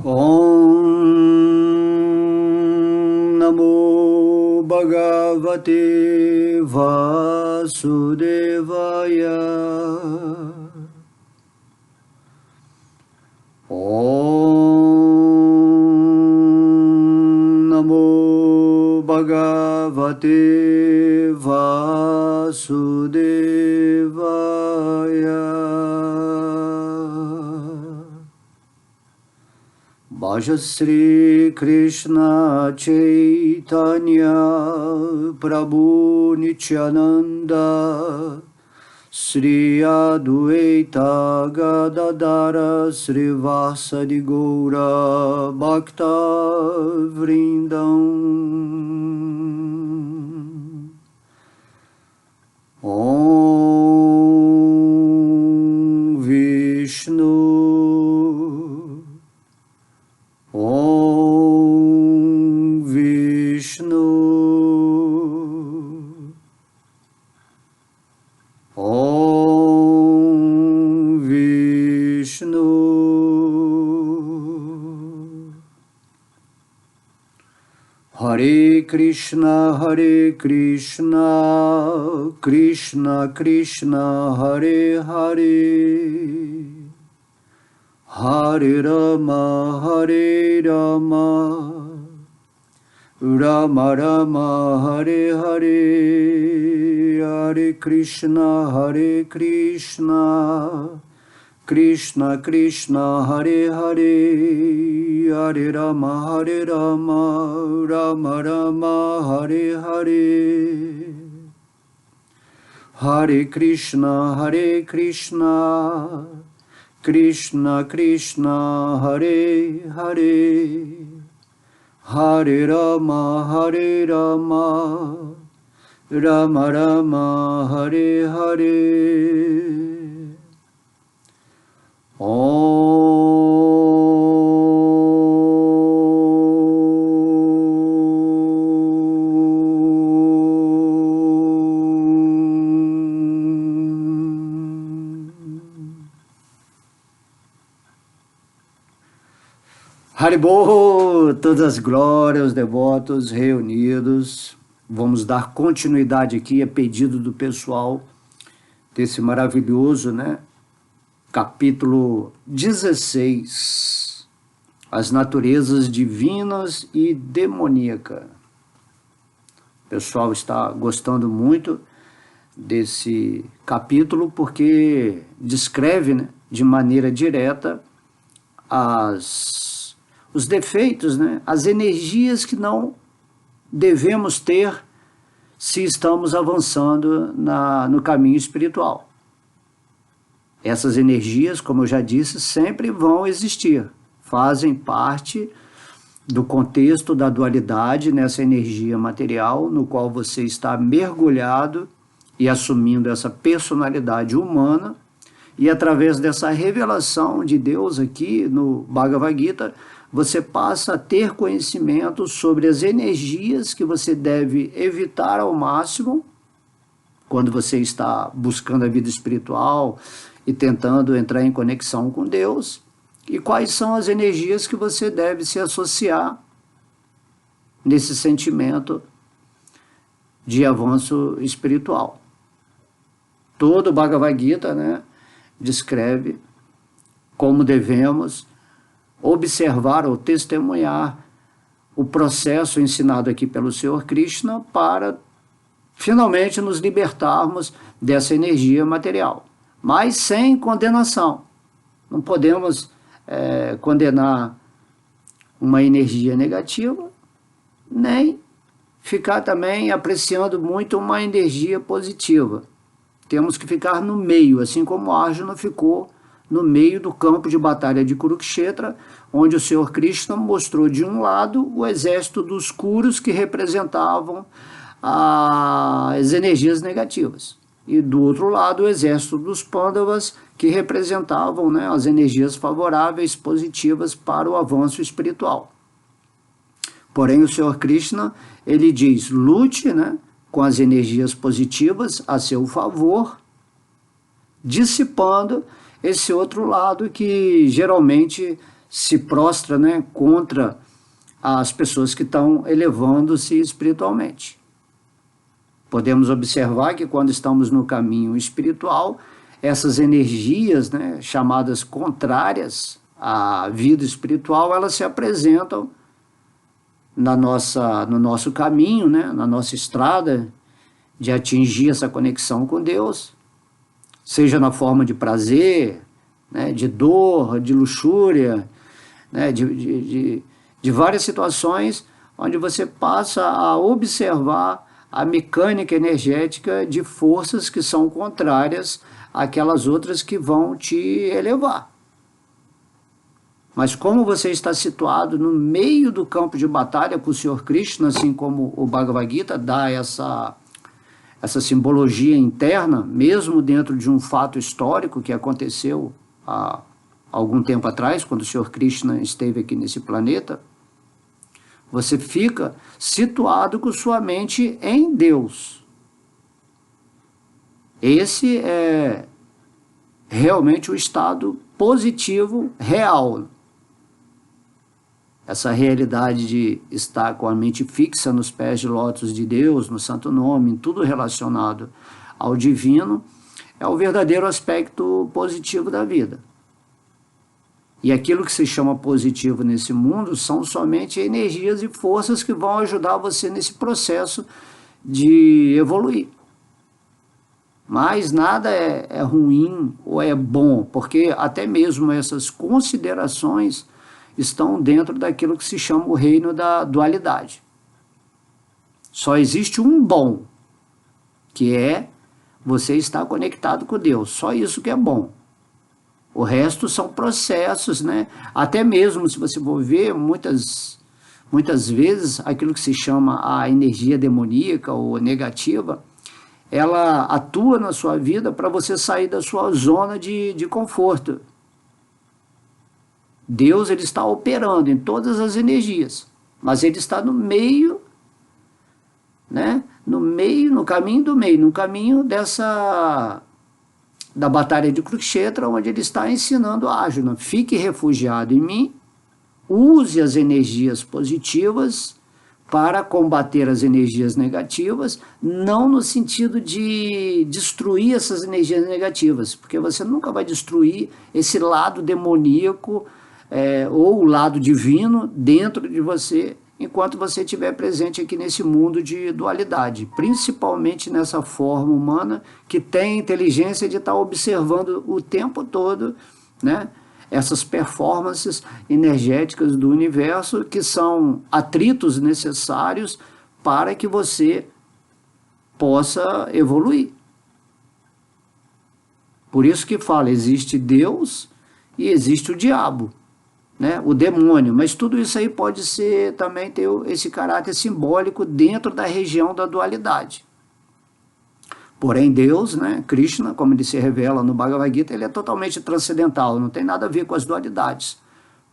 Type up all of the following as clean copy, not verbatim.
Om Namo Bhagavate Vasudevaya. Om Namo Bhagavate Vasudevaya. Bhaja Shri Krishna Chaitanya Prabhu Nityananda Sri Adwaita Gadadara Srivasadi Gaura Bhakta Vrindam. Om Vishnu Om Vishnu Om Vishnu. Hare Krishna Krishna Krishna Hare Hare, Hare Rama Rama Rama Hare Hare, Hare Krishna Krishna Krishna Hare Hare, Hare Rama Rama Rama Hare Hare, Hare Krishna Krishna Krishna Hare Hare, Hare Rama Rama Rama Hare Hare. Haribol, todas as glórias, devotos reunidos. Vamos dar continuidade aqui a pedido do pessoal desse maravilhoso, capítulo 16, as naturezas divinas e demoníaca. O pessoal está gostando muito desse capítulo porque descreve, de maneira direta os defeitos, as energias que não devemos ter se estamos avançando no caminho espiritual. Essas energias, como eu já disse, sempre vão existir, fazem parte do contexto da dualidade nessa energia material, no qual você está mergulhado e assumindo essa personalidade humana, e através dessa revelação de Deus aqui no Bhagavad Gita, você passa a ter conhecimento sobre as energias que você deve evitar ao máximo quando você está buscando a vida espiritual e tentando entrar em conexão com Deus, e quais são as energias que você deve se associar nesse sentimento de avanço espiritual. Todo o Bhagavad Gita, descreve como devemos observar ou testemunhar o processo ensinado aqui pelo Senhor Krishna para finalmente nos libertarmos dessa energia material, mas sem condenação. Não podemos condenar uma energia negativa, nem ficar também apreciando muito uma energia positiva. Temos que ficar no meio, assim como Arjuna ficou no meio do campo de batalha de Kurukshetra, onde o Senhor Krishna mostrou de um lado o exército dos Kurus, que representavam as energias negativas, e do outro lado o exército dos Pandavas, que representavam as energias favoráveis, positivas para o avanço espiritual. Porém o Senhor Krishna, ele diz, lute com as energias positivas a seu favor, dissipando esse outro lado que geralmente se prostra, né, contra as pessoas que estão elevando-se espiritualmente. Podemos observar que quando estamos no caminho espiritual, essas energias, né, chamadas contrárias à vida espiritual, elas se apresentam no nosso caminho, né, na nossa estrada de atingir essa conexão com Deus, seja na forma de prazer, né, de dor, de luxúria, né, de várias situações onde você passa a observar a mecânica energética de forças que são contrárias àquelas outras que vão te elevar. Mas como você está situado no meio do campo de batalha com o Senhor Krishna, assim como o Bhagavad Gita dá essa simbologia interna, mesmo dentro de um fato histórico que aconteceu há algum tempo atrás, quando o Senhor Krishna esteve aqui nesse planeta, você fica situado com sua mente em Deus. Esse é realmente o estado positivo real. Essa realidade de estar com a mente fixa nos pés de lótus de Deus, no santo nome, em tudo relacionado ao divino, é o verdadeiro aspecto positivo da vida. E aquilo que se chama positivo nesse mundo são somente energias e forças que vão ajudar você nesse processo de evoluir. Mas nada é ruim ou é bom, porque até mesmo essas considerações estão dentro daquilo que se chama o reino da dualidade. Só existe um bom, que é você estar conectado com Deus. Só isso que é bom. O resto são processos, né? Até mesmo, se você for ver, muitas vezes, aquilo que se chama a energia demoníaca ou negativa, ela atua na sua vida para você sair da sua zona de conforto. Deus, ele está operando em todas as energias, mas ele está no meio, né? No caminho do meio, no caminho da batalha de Kurukshetra, onde ele está ensinando a Arjuna: fique refugiado em mim, use as energias positivas para combater as energias negativas, não no sentido de destruir essas energias negativas, porque você nunca vai destruir esse lado demoníaco ou o lado divino dentro de você, enquanto você estiver presente aqui nesse mundo de dualidade, principalmente nessa forma humana que tem a inteligência de estar observando o tempo todo, né, essas performances energéticas do universo, que são atritos necessários para que você possa evoluir. Por isso que fala, existe Deus e existe o diabo, né, o demônio, mas tudo isso aí pode ser, também ter esse caráter simbólico dentro da região da dualidade. Porém, Deus, né, Krishna, como ele se revela no Bhagavad Gita, ele é totalmente transcendental, não tem nada a ver com as dualidades.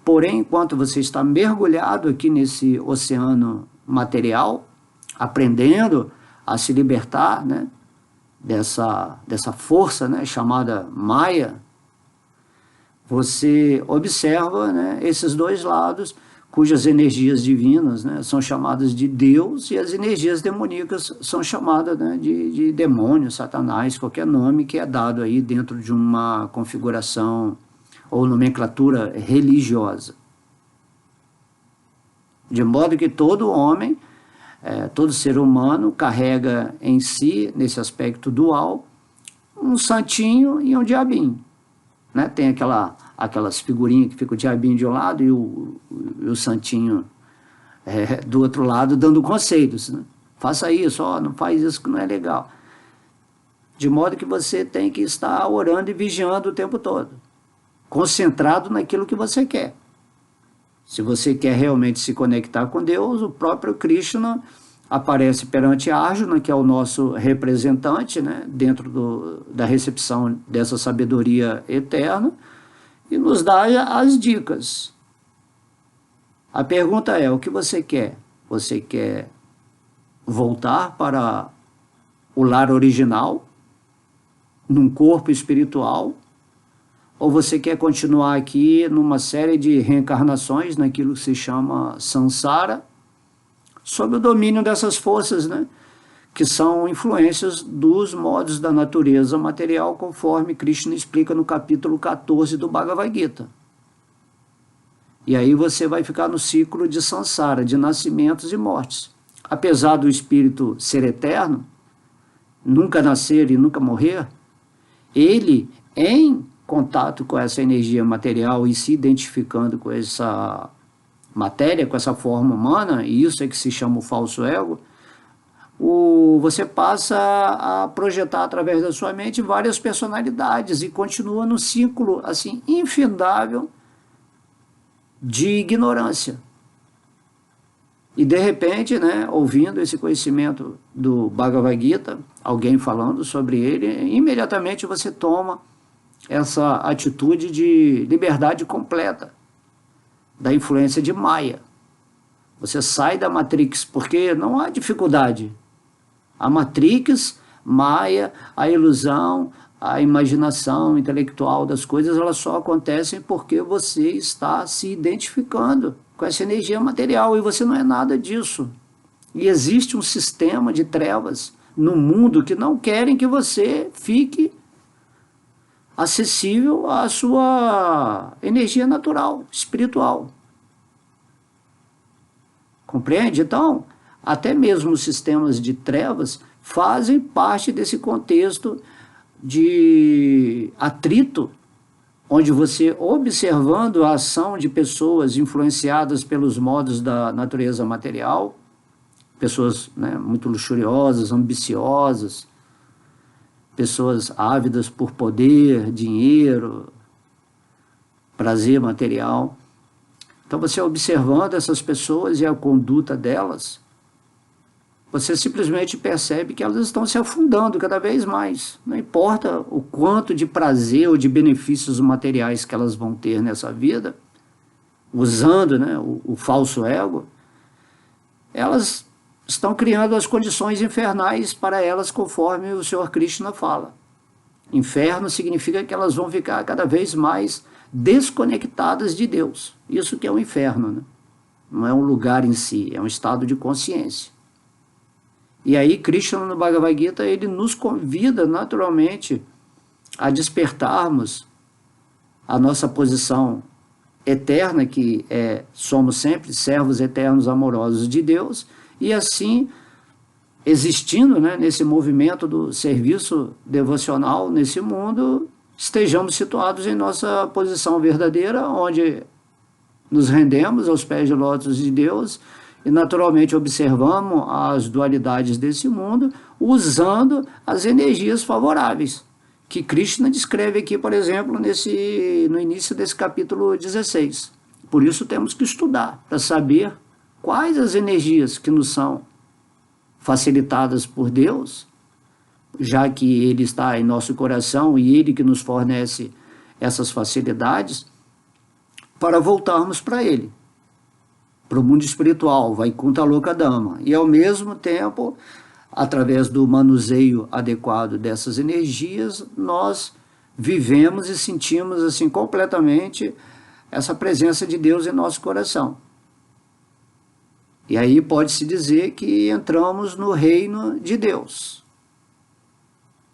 Porém, enquanto você está mergulhado aqui nesse oceano material, aprendendo a se libertar, né, dessa força, né, chamada Maya, você observa, né, esses dois lados, cujas energias divinas, né, são chamadas de Deus, e as energias demoníacas são chamadas, né, de demônio, Satanás, qualquer nome que é dado aí dentro de uma configuração ou nomenclatura religiosa. De modo que todo homem, todo ser humano carrega em si, nesse aspecto dual, um santinho e um diabinho. Né? Tem aquelas figurinhas que fica o diabinho de um lado e o santinho do outro lado, dando conselhos. Né? Faça isso, não faz isso que não é legal. De modo que você tem que estar orando e vigiando o tempo todo, concentrado naquilo que você quer. Se você quer realmente se conectar com Deus, o próprio Krishna aparece perante Arjuna, que é o nosso representante, né, dentro da recepção dessa sabedoria eterna, e nos dá as dicas. A pergunta é, o que você quer? Você quer voltar para o lar original, num corpo espiritual, ou você quer continuar aqui numa série de reencarnações, naquilo que se chama samsara, sob o domínio dessas forças, né? Que são influências dos modos da natureza material, conforme Krishna explica no capítulo 14 do Bhagavad Gita. E aí você vai ficar no ciclo de samsara, de nascimentos e mortes. Apesar do espírito ser eterno, nunca nascer e nunca morrer, ele, em contato com essa energia material e se identificando com essa matéria, com essa forma humana, e isso é que se chama o falso ego, você passa a projetar através da sua mente várias personalidades e continua no ciclo assim infindável de ignorância. E de repente, né, ouvindo esse conhecimento do Bhagavad Gita, alguém falando sobre ele, imediatamente você toma essa atitude de liberdade completa da influência de Maya. Você sai da Matrix, porque não há dificuldade. A Matrix, Maya, a ilusão, a imaginação intelectual das coisas, elas só acontecem porque você está se identificando com essa energia material, e você não é nada disso. E existe um sistema de trevas no mundo que não querem que você fique acessível à sua energia natural, espiritual. Compreende? Então, até mesmo os sistemas de trevas fazem parte desse contexto de atrito, onde você, observando a ação de pessoas influenciadas pelos modos da natureza material, pessoas, né, muito luxuriosas, ambiciosas, pessoas ávidas por poder, dinheiro, prazer material. Então, você observando essas pessoas e a conduta delas, você simplesmente percebe que elas estão se afundando cada vez mais. Não importa o quanto de prazer ou de benefícios materiais que elas vão ter nessa vida, usando, né, o falso ego, elas estão criando as condições infernais para elas, conforme o Senhor Krishna fala. Inferno significa que elas vão ficar cada vez mais desconectadas de Deus. Isso que é o inferno, né? Não é um lugar em si, é um estado de consciência. E aí Krishna no Bhagavad Gita, ele nos convida naturalmente a despertarmos a nossa posição eterna, que somos sempre servos eternos amorosos de Deus, e assim, existindo, né, nesse movimento do serviço devocional nesse mundo, estejamos situados em nossa posição verdadeira, onde nos rendemos aos pés de lótus de Deus e naturalmente observamos as dualidades desse mundo, usando as energias favoráveis, que Krishna descreve aqui, por exemplo, no início desse capítulo 16. Por isso temos que estudar, para saber quais as energias que nos são facilitadas por Deus, já que Ele está em nosso coração e Ele que nos fornece essas facilidades, para voltarmos para Ele, para o mundo espiritual, Vaikuntha Loka Dhamma, e ao mesmo tempo, através do manuseio adequado dessas energias, nós vivemos e sentimos assim completamente essa presença de Deus em nosso coração. E aí pode-se dizer que entramos no reino de Deus.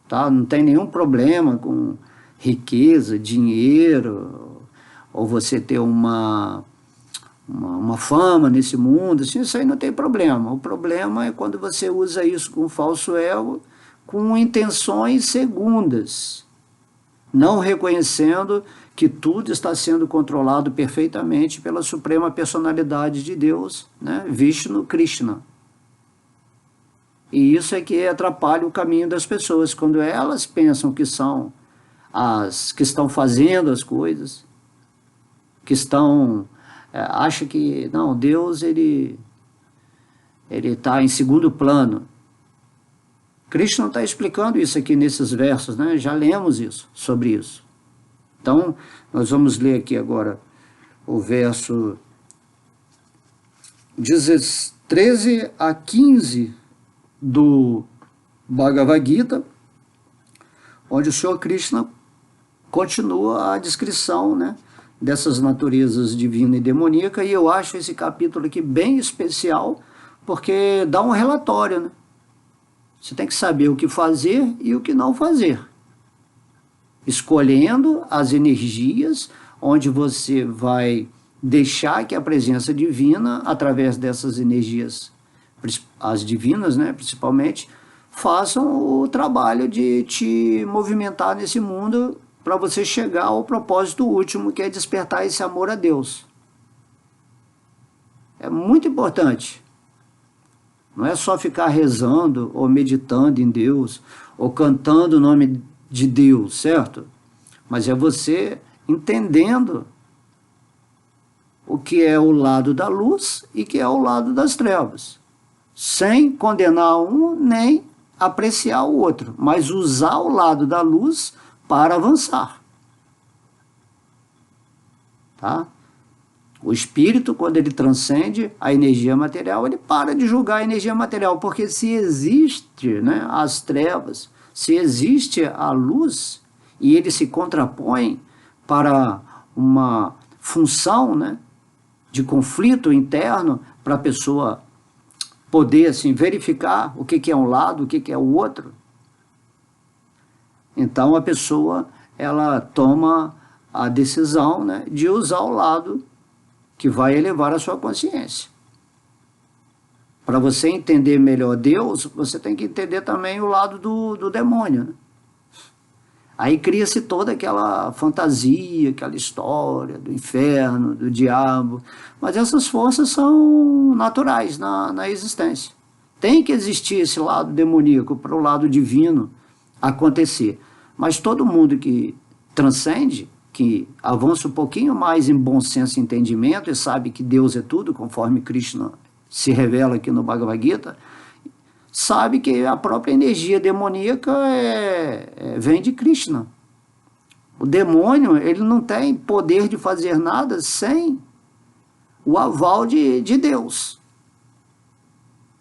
Tá? Não tem nenhum problema com riqueza, dinheiro, ou você ter uma fama nesse mundo, assim, isso aí não tem problema. O problema é quando você usa isso com falso ego, com intenções segundas, não reconhecendo que tudo está sendo controlado perfeitamente pela Suprema Personalidade de Deus, né? Vishnu Krishna. E isso é que atrapalha o caminho das pessoas, quando elas pensam que são as que estão fazendo as coisas, que estão... acha que, não, Deus, ele está em segundo plano. Krishna está explicando isso aqui nesses versos, né? Já lemos isso, sobre isso. Então, nós vamos ler aqui agora o verso 13 a 15 do Bhagavad Gita, onde o Senhor Krishna continua a descrição, né, dessas naturezas divina e demoníaca, e eu acho esse capítulo aqui bem especial, porque dá um relatório, né? Você tem que saber o que fazer e o que não fazer, escolhendo as energias onde você vai deixar que a presença divina, através dessas energias, as divinas, né, principalmente, façam o trabalho de te movimentar nesse mundo para você chegar ao propósito último, que é despertar esse amor a Deus. É muito importante. Não é só ficar rezando ou meditando em Deus ou cantando o nome de Deus, certo? Mas é você entendendo o que é o lado da luz e que é o lado das trevas, sem condenar um nem apreciar o outro, mas usar o lado da luz para avançar. Tá? O espírito, quando ele transcende a energia material, ele para de julgar a energia material, porque se existe, né, as trevas, se existe a luz, e ele se contrapõe para uma função, né, de conflito interno, para a pessoa poder assim, verificar o que é um lado, o que é o outro. Então a pessoa ela toma a decisão, né, de usar o lado que vai elevar a sua consciência. Para você entender melhor Deus, você tem que entender também o lado do demônio, né? Aí cria-se toda aquela fantasia, aquela história do inferno, do diabo. Mas essas forças são naturais na existência. Tem que existir esse lado demoníaco para o lado divino acontecer. Mas todo mundo que transcende, que avança um pouquinho mais em bom senso e entendimento e sabe que Deus é tudo, conforme Krishna se revela aqui no Bhagavad Gita, sabe que a própria energia demoníaca vem de Krishna. O demônio, ele não tem poder de fazer nada sem o aval de Deus.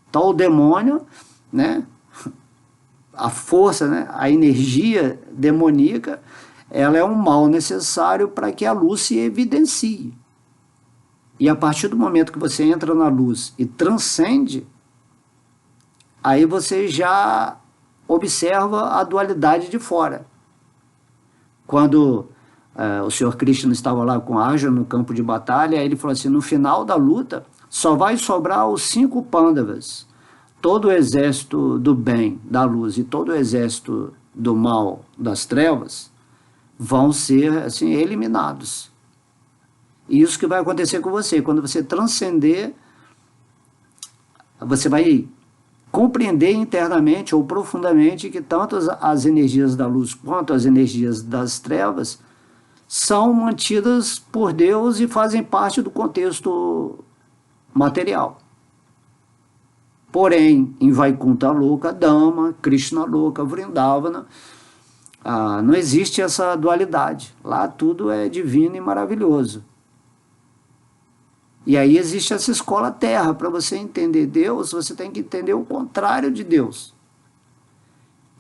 Então o demônio, né, a força, né, a energia demoníaca, ela é um mal necessário para que a luz se evidencie. E a partir do momento que você entra na luz e transcende, aí você já observa a dualidade de fora. Quando o Senhor Krishna estava lá com Arjuna no campo de batalha, ele falou assim, no final da luta, só vai sobrar os 5 Pandavas. Todo o exército do bem, da luz, e todo o exército do mal, das trevas, vão ser assim, eliminados. E isso que vai acontecer com você. Quando você transcender, você vai compreender internamente ou profundamente que tanto as energias da luz quanto as energias das trevas são mantidas por Deus e fazem parte do contexto material. Porém, em Vaikuntha Loka, Dhamma, Krishna Loka, Vrindavana, não existe essa dualidade. Lá tudo é divino e maravilhoso. E aí existe essa escola terra. Para você entender Deus, você tem que entender o contrário de Deus.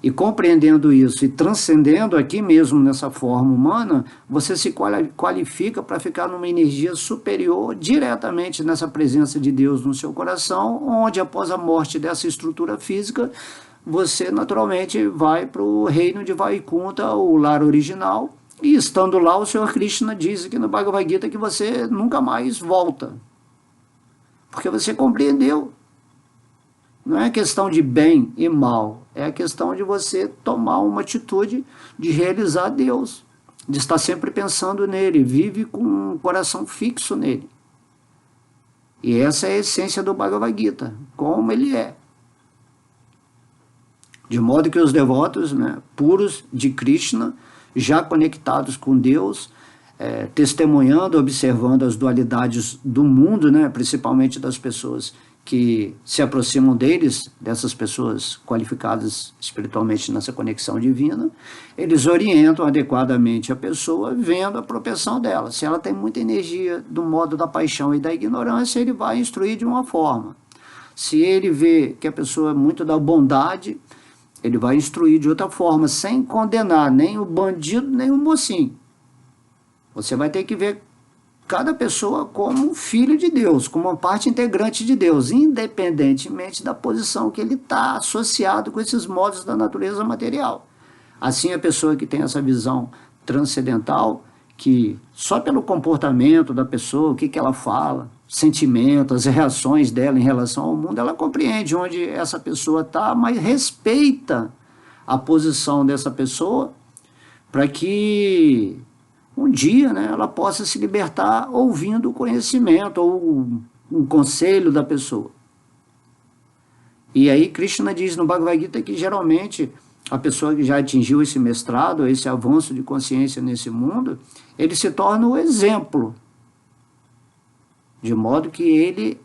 E compreendendo isso e transcendendo aqui mesmo nessa forma humana, você se qualifica para ficar numa energia superior diretamente nessa presença de Deus no seu coração, onde após a morte dessa estrutura física, você naturalmente vai para o reino de Vaikuntha, o lar original, e estando lá o Senhor Krishna diz aqui no Bhagavad Gita que você nunca mais volta, porque você compreendeu. Não é questão de bem e mal, é a questão de você tomar uma atitude de realizar Deus, de estar sempre pensando nele, vive com um coração fixo nele. E essa é a essência do Bhagavad Gita, como ele é. De modo que os devotos, né, puros de Krishna, já conectados com Deus, testemunhando, observando as dualidades do mundo, né, principalmente das pessoas que se aproximam deles, dessas pessoas qualificadas espiritualmente nessa conexão divina, eles orientam adequadamente a pessoa, vendo a propensão dela. Se ela tem muita energia do modo da paixão e da ignorância, ele vai instruir de uma forma. Se ele vê que a pessoa é muito da bondade, Ele vai instruir de outra forma, sem condenar nem o bandido, nem o mocinho. Você vai ter que ver cada pessoa como um filho de Deus, como uma parte integrante de Deus, independentemente da posição que ele está associado com esses modos da natureza material. Assim, a pessoa que tem essa visão transcendental, que só pelo comportamento da pessoa, o que ela fala, sentimentos, as reações dela em relação ao mundo, ela compreende onde essa pessoa está, mas respeita a posição dessa pessoa para que um dia, né, ela possa se libertar ouvindo o conhecimento ou um conselho da pessoa. E aí Krishna diz no Bhagavad Gita que geralmente a pessoa que já atingiu esse mestrado, esse avanço de consciência nesse mundo, ele se torna o exemplo, de modo que ele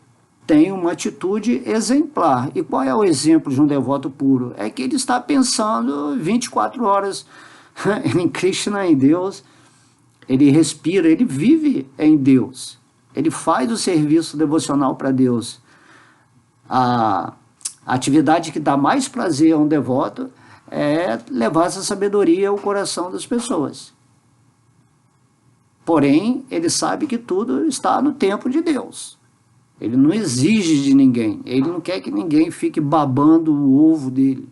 tem uma atitude exemplar. E qual é o exemplo de um devoto puro? É que ele está pensando 24 horas em Krishna, em Deus. Ele respira, ele vive em Deus. Ele faz o serviço devocional para Deus. A atividade que dá mais prazer a um devoto é levar essa sabedoria ao coração das pessoas. Porém, ele sabe que tudo está no tempo de Deus. Ele não exige de ninguém. Ele não quer que ninguém fique babando o ovo dele.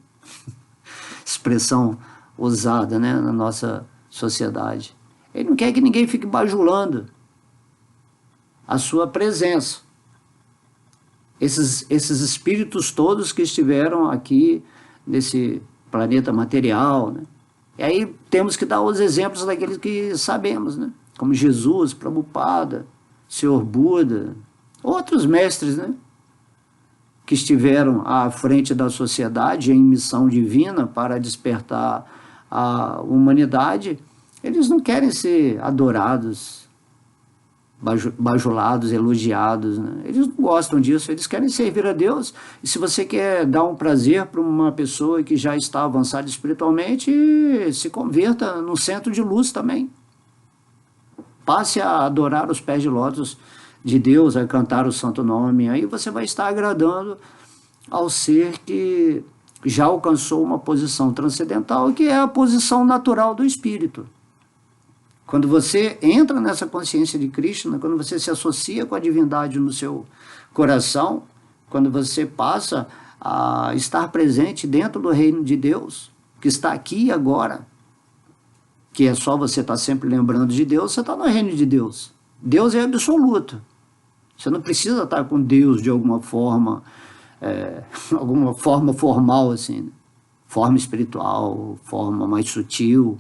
Expressão usada, né, na nossa sociedade. Ele não quer que ninguém fique bajulando a sua presença. Esses espíritos todos que estiveram aqui nesse planeta material, né? E aí temos que dar os exemplos daqueles que sabemos, né? Como Jesus, Prabhupada, Senhor Buda, outros mestres, né? Que estiveram à frente da sociedade em missão divina para despertar a humanidade. Eles não querem ser adorados, bajulados, elogiados, né? Eles não gostam disso, eles querem servir a Deus. E se você quer dar um prazer para uma pessoa que já está avançada espiritualmente, se converta no centro de luz também. Passe a adorar os pés de lótus de Deus, a cantar o santo nome. Aí você vai estar agradando ao ser que já alcançou uma posição transcendental, que é a posição natural do espírito. Quando você entra nessa consciência de Krishna, quando você se associa com a divindade no seu coração, quando você passa a estar presente dentro do reino de Deus, que está aqui e agora, que é só você estar sempre lembrando de Deus, você está no reino de Deus. Deus é absoluto. Você não precisa estar com Deus de alguma forma formal, assim, né? Forma espiritual, forma mais sutil.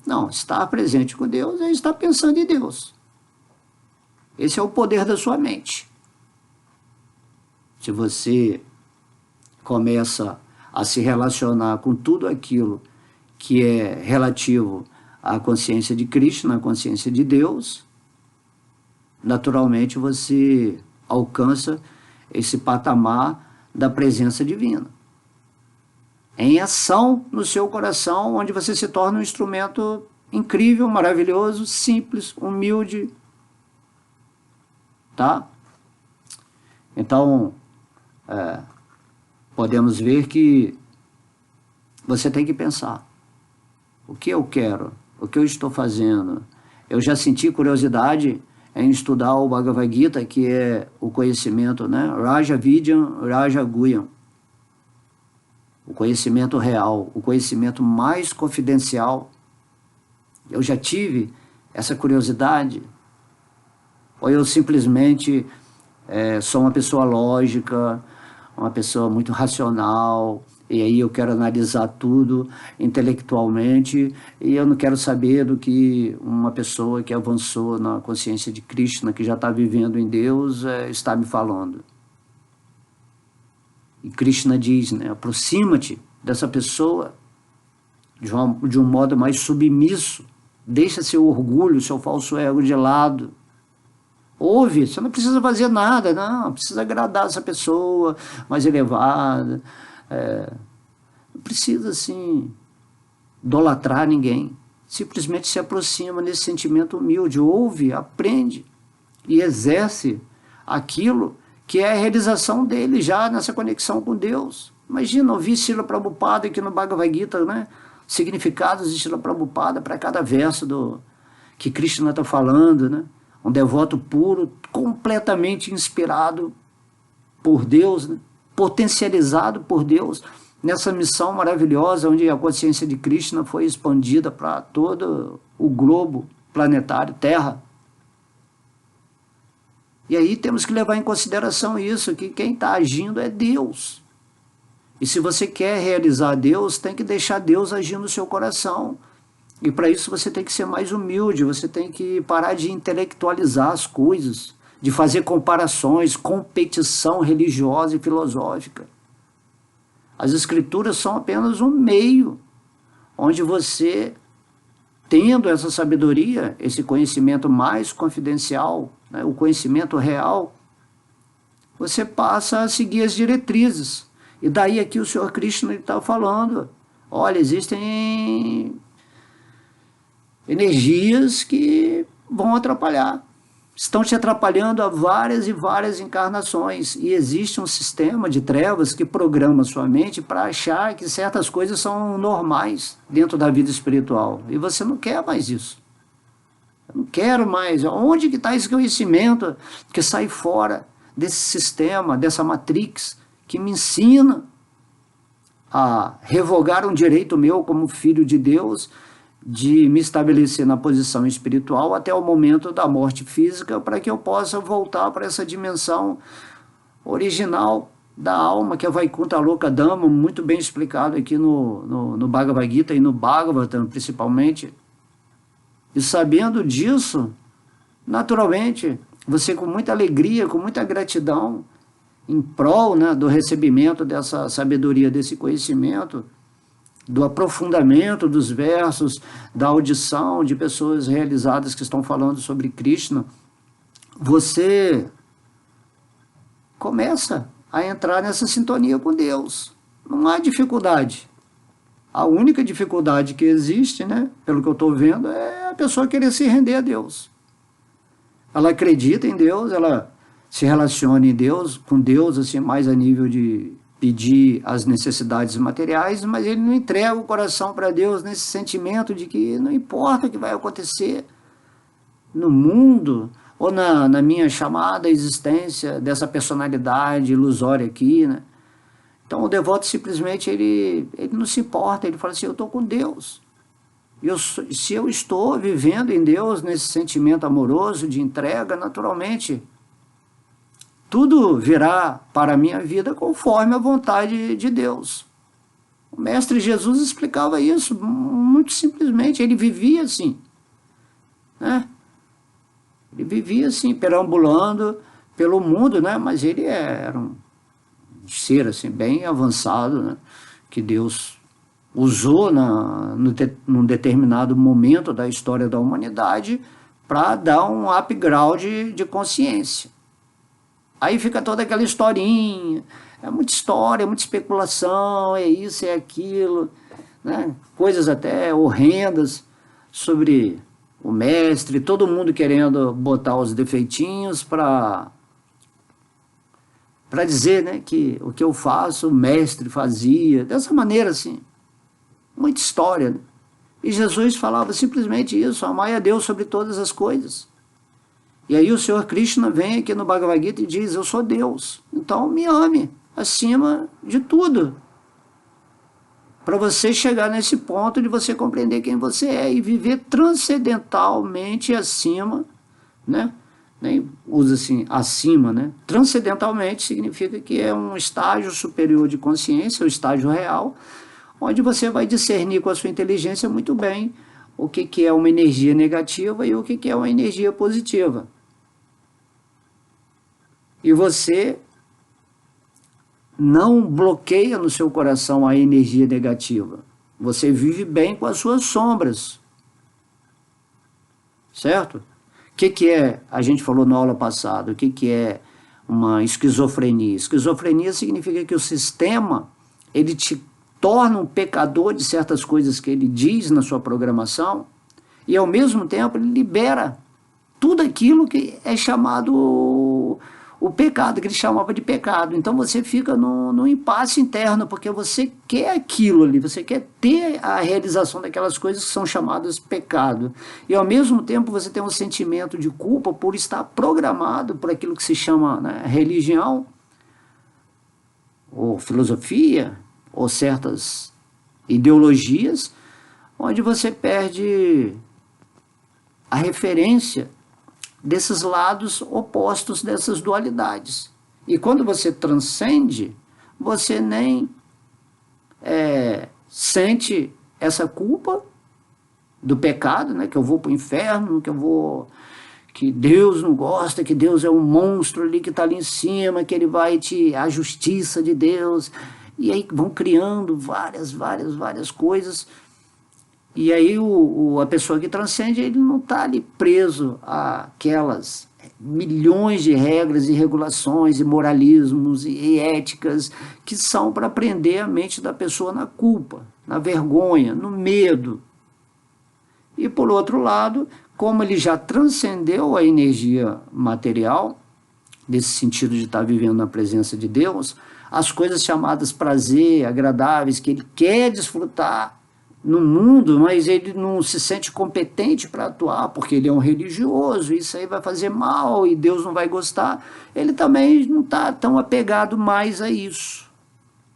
Não, estar presente com Deus é estar pensando em Deus. Esse é o poder da sua mente. Se você começa a se relacionar com tudo aquilo que é relativo à consciência de Krishna, à consciência de Deus, naturalmente você alcança esse patamar da presença divina. Em ação no seu coração, onde você se torna um instrumento incrível, maravilhoso, simples, humilde, tá? Então, podemos ver que você tem que pensar: o que eu quero? O que eu estou fazendo? Eu já senti curiosidade em estudar o Bhagavad Gita, que é o conhecimento, né? Raja Vidyam, Raja Guhyam. O conhecimento real, o conhecimento mais confidencial. Eu já tive essa curiosidade? Ou eu simplesmente sou uma pessoa lógica, uma pessoa muito racional, e aí eu quero analisar tudo intelectualmente, e eu não quero saber do que uma pessoa que avançou na consciência de Krishna, que já está vivendo em Deus, está me falando. E Krishna diz, né, aproxima-te dessa pessoa de um modo mais submisso, deixa seu orgulho, seu falso ego de lado. Ouve, você não precisa fazer nada, não precisa agradar essa pessoa mais elevada, não precisa, assim, idolatrar ninguém. Simplesmente se aproxima nesse sentimento humilde, ouve, aprende e exerce aquilo que é a realização dele já nessa conexão com Deus. Imagina ouvir Srila Prabhupada aqui no Bhagavad Gita, né? Significados de Srila Prabhupada para cada verso que Krishna está falando, né? Um devoto puro, completamente inspirado por Deus, né? Potencializado por Deus, nessa missão maravilhosa onde a consciência de Krishna foi expandida para todo o globo planetário, Terra. E aí temos que levar em consideração isso, que quem está agindo é Deus. E se você quer realizar Deus, tem que deixar Deus agir no seu coração. E para isso você tem que ser mais humilde, você tem que parar de intelectualizar as coisas, de fazer comparações, competição religiosa e filosófica. As escrituras são apenas um meio, onde você, tendo essa sabedoria, esse conhecimento mais confidencial, né, o conhecimento real, você passa a seguir as diretrizes. E daí aqui o Senhor Krishna está falando, olha, existem energias que vão atrapalhar. Estão te atrapalhando há várias e várias encarnações. E existe um sistema de trevas que programa sua mente para achar que certas coisas são normais dentro da vida espiritual. E você não quer mais isso. Eu não quero mais. Onde que está esse conhecimento que sai fora desse sistema, dessa matrix, que me ensina a revogar um direito meu como filho de Deus, de me estabelecer na posição espiritual até o momento da morte física, para que eu possa voltar para essa dimensão original da alma, que é a Vaikuntha Loka Dhamma, muito bem explicado aqui no Bhagavad Gita e no Bhagavatam principalmente. E sabendo disso, naturalmente, você com muita alegria, com muita gratidão, em prol, né, do recebimento dessa sabedoria, desse conhecimento, do aprofundamento dos versos, da audição de pessoas realizadas que estão falando sobre Krishna, você começa a entrar nessa sintonia com Deus. Não há dificuldade. A única dificuldade que existe, né, pelo que eu estou vendo, é a pessoa querer se render a Deus. Ela acredita em Deus, ela se relaciona em Deus, com Deus, assim, mais a nível de pedir as necessidades materiais, mas ele não entrega o coração para Deus nesse sentimento de que não importa o que vai acontecer no mundo ou na minha chamada existência dessa personalidade ilusória aqui, né? Então o devoto simplesmente ele não se importa, ele fala assim, eu estou com Deus. Se eu estou vivendo em Deus nesse sentimento amoroso de entrega, naturalmente tudo virá para a minha vida conforme a vontade de Deus. O Mestre Jesus explicava isso muito simplesmente, ele vivia assim, né? Ele vivia assim, perambulando pelo mundo, né? Mas ele era um ser assim, bem avançado, né? Que Deus usou num determinado momento da história da humanidade para dar um upgrade de consciência. Aí fica toda aquela historinha, é muita história, muita especulação, é isso, é aquilo, né? Coisas até horrendas sobre o mestre, todo mundo querendo botar os defeitinhos para dizer, né, que o que eu faço, o mestre fazia, dessa maneira assim, muita história, né? E Jesus falava simplesmente isso, amai a Deus sobre todas as coisas. E aí o Senhor Krishna vem aqui no Bhagavad Gita e diz, eu sou Deus, então me ame acima de tudo. Para você chegar nesse ponto de você compreender quem você é e viver transcendentalmente acima, né? Nem usa assim, acima, né? Transcendentalmente significa que é um estágio superior de consciência, o estágio real, onde você vai discernir com a sua inteligência muito bem o que é uma energia negativa e o que é uma energia positiva. E você não bloqueia no seu coração a energia negativa. Você vive bem com as suas sombras. Certo? O que é, a gente falou na aula passada, o que é uma esquizofrenia? Esquizofrenia significa que o sistema, ele te torna um pecador de certas coisas que ele diz na sua programação, e ao mesmo tempo ele libera tudo aquilo que é chamado o pecado, que ele chamava de pecado. Então você fica num impasse interno, porque você quer aquilo ali, você quer ter a realização daquelas coisas que são chamadas pecado. E ao mesmo tempo você tem um sentimento de culpa por estar programado por aquilo que se chama, né, religião, ou filosofia, ou certas ideologias, onde você perde a referência desses lados opostos, dessas dualidades. E quando você transcende, você nem sente essa culpa do pecado, né, que eu vou para o inferno, que Deus não gosta, que Deus é um monstro ali que está ali em cima, que ele vai a justiça de Deus. E aí vão criando várias coisas. E aí a pessoa que transcende, ele não está ali preso àquelas milhões de regras e regulações e moralismos e éticas que são para prender a mente da pessoa na culpa, na vergonha, no medo. E por outro lado, como ele já transcendeu a energia material, nesse sentido de estar vivendo na presença de Deus, as coisas chamadas prazer, agradáveis, que ele quer desfrutar no mundo, mas ele não se sente competente para atuar, porque ele é um religioso, isso aí vai fazer mal e Deus não vai gostar, ele também não está tão apegado mais a isso.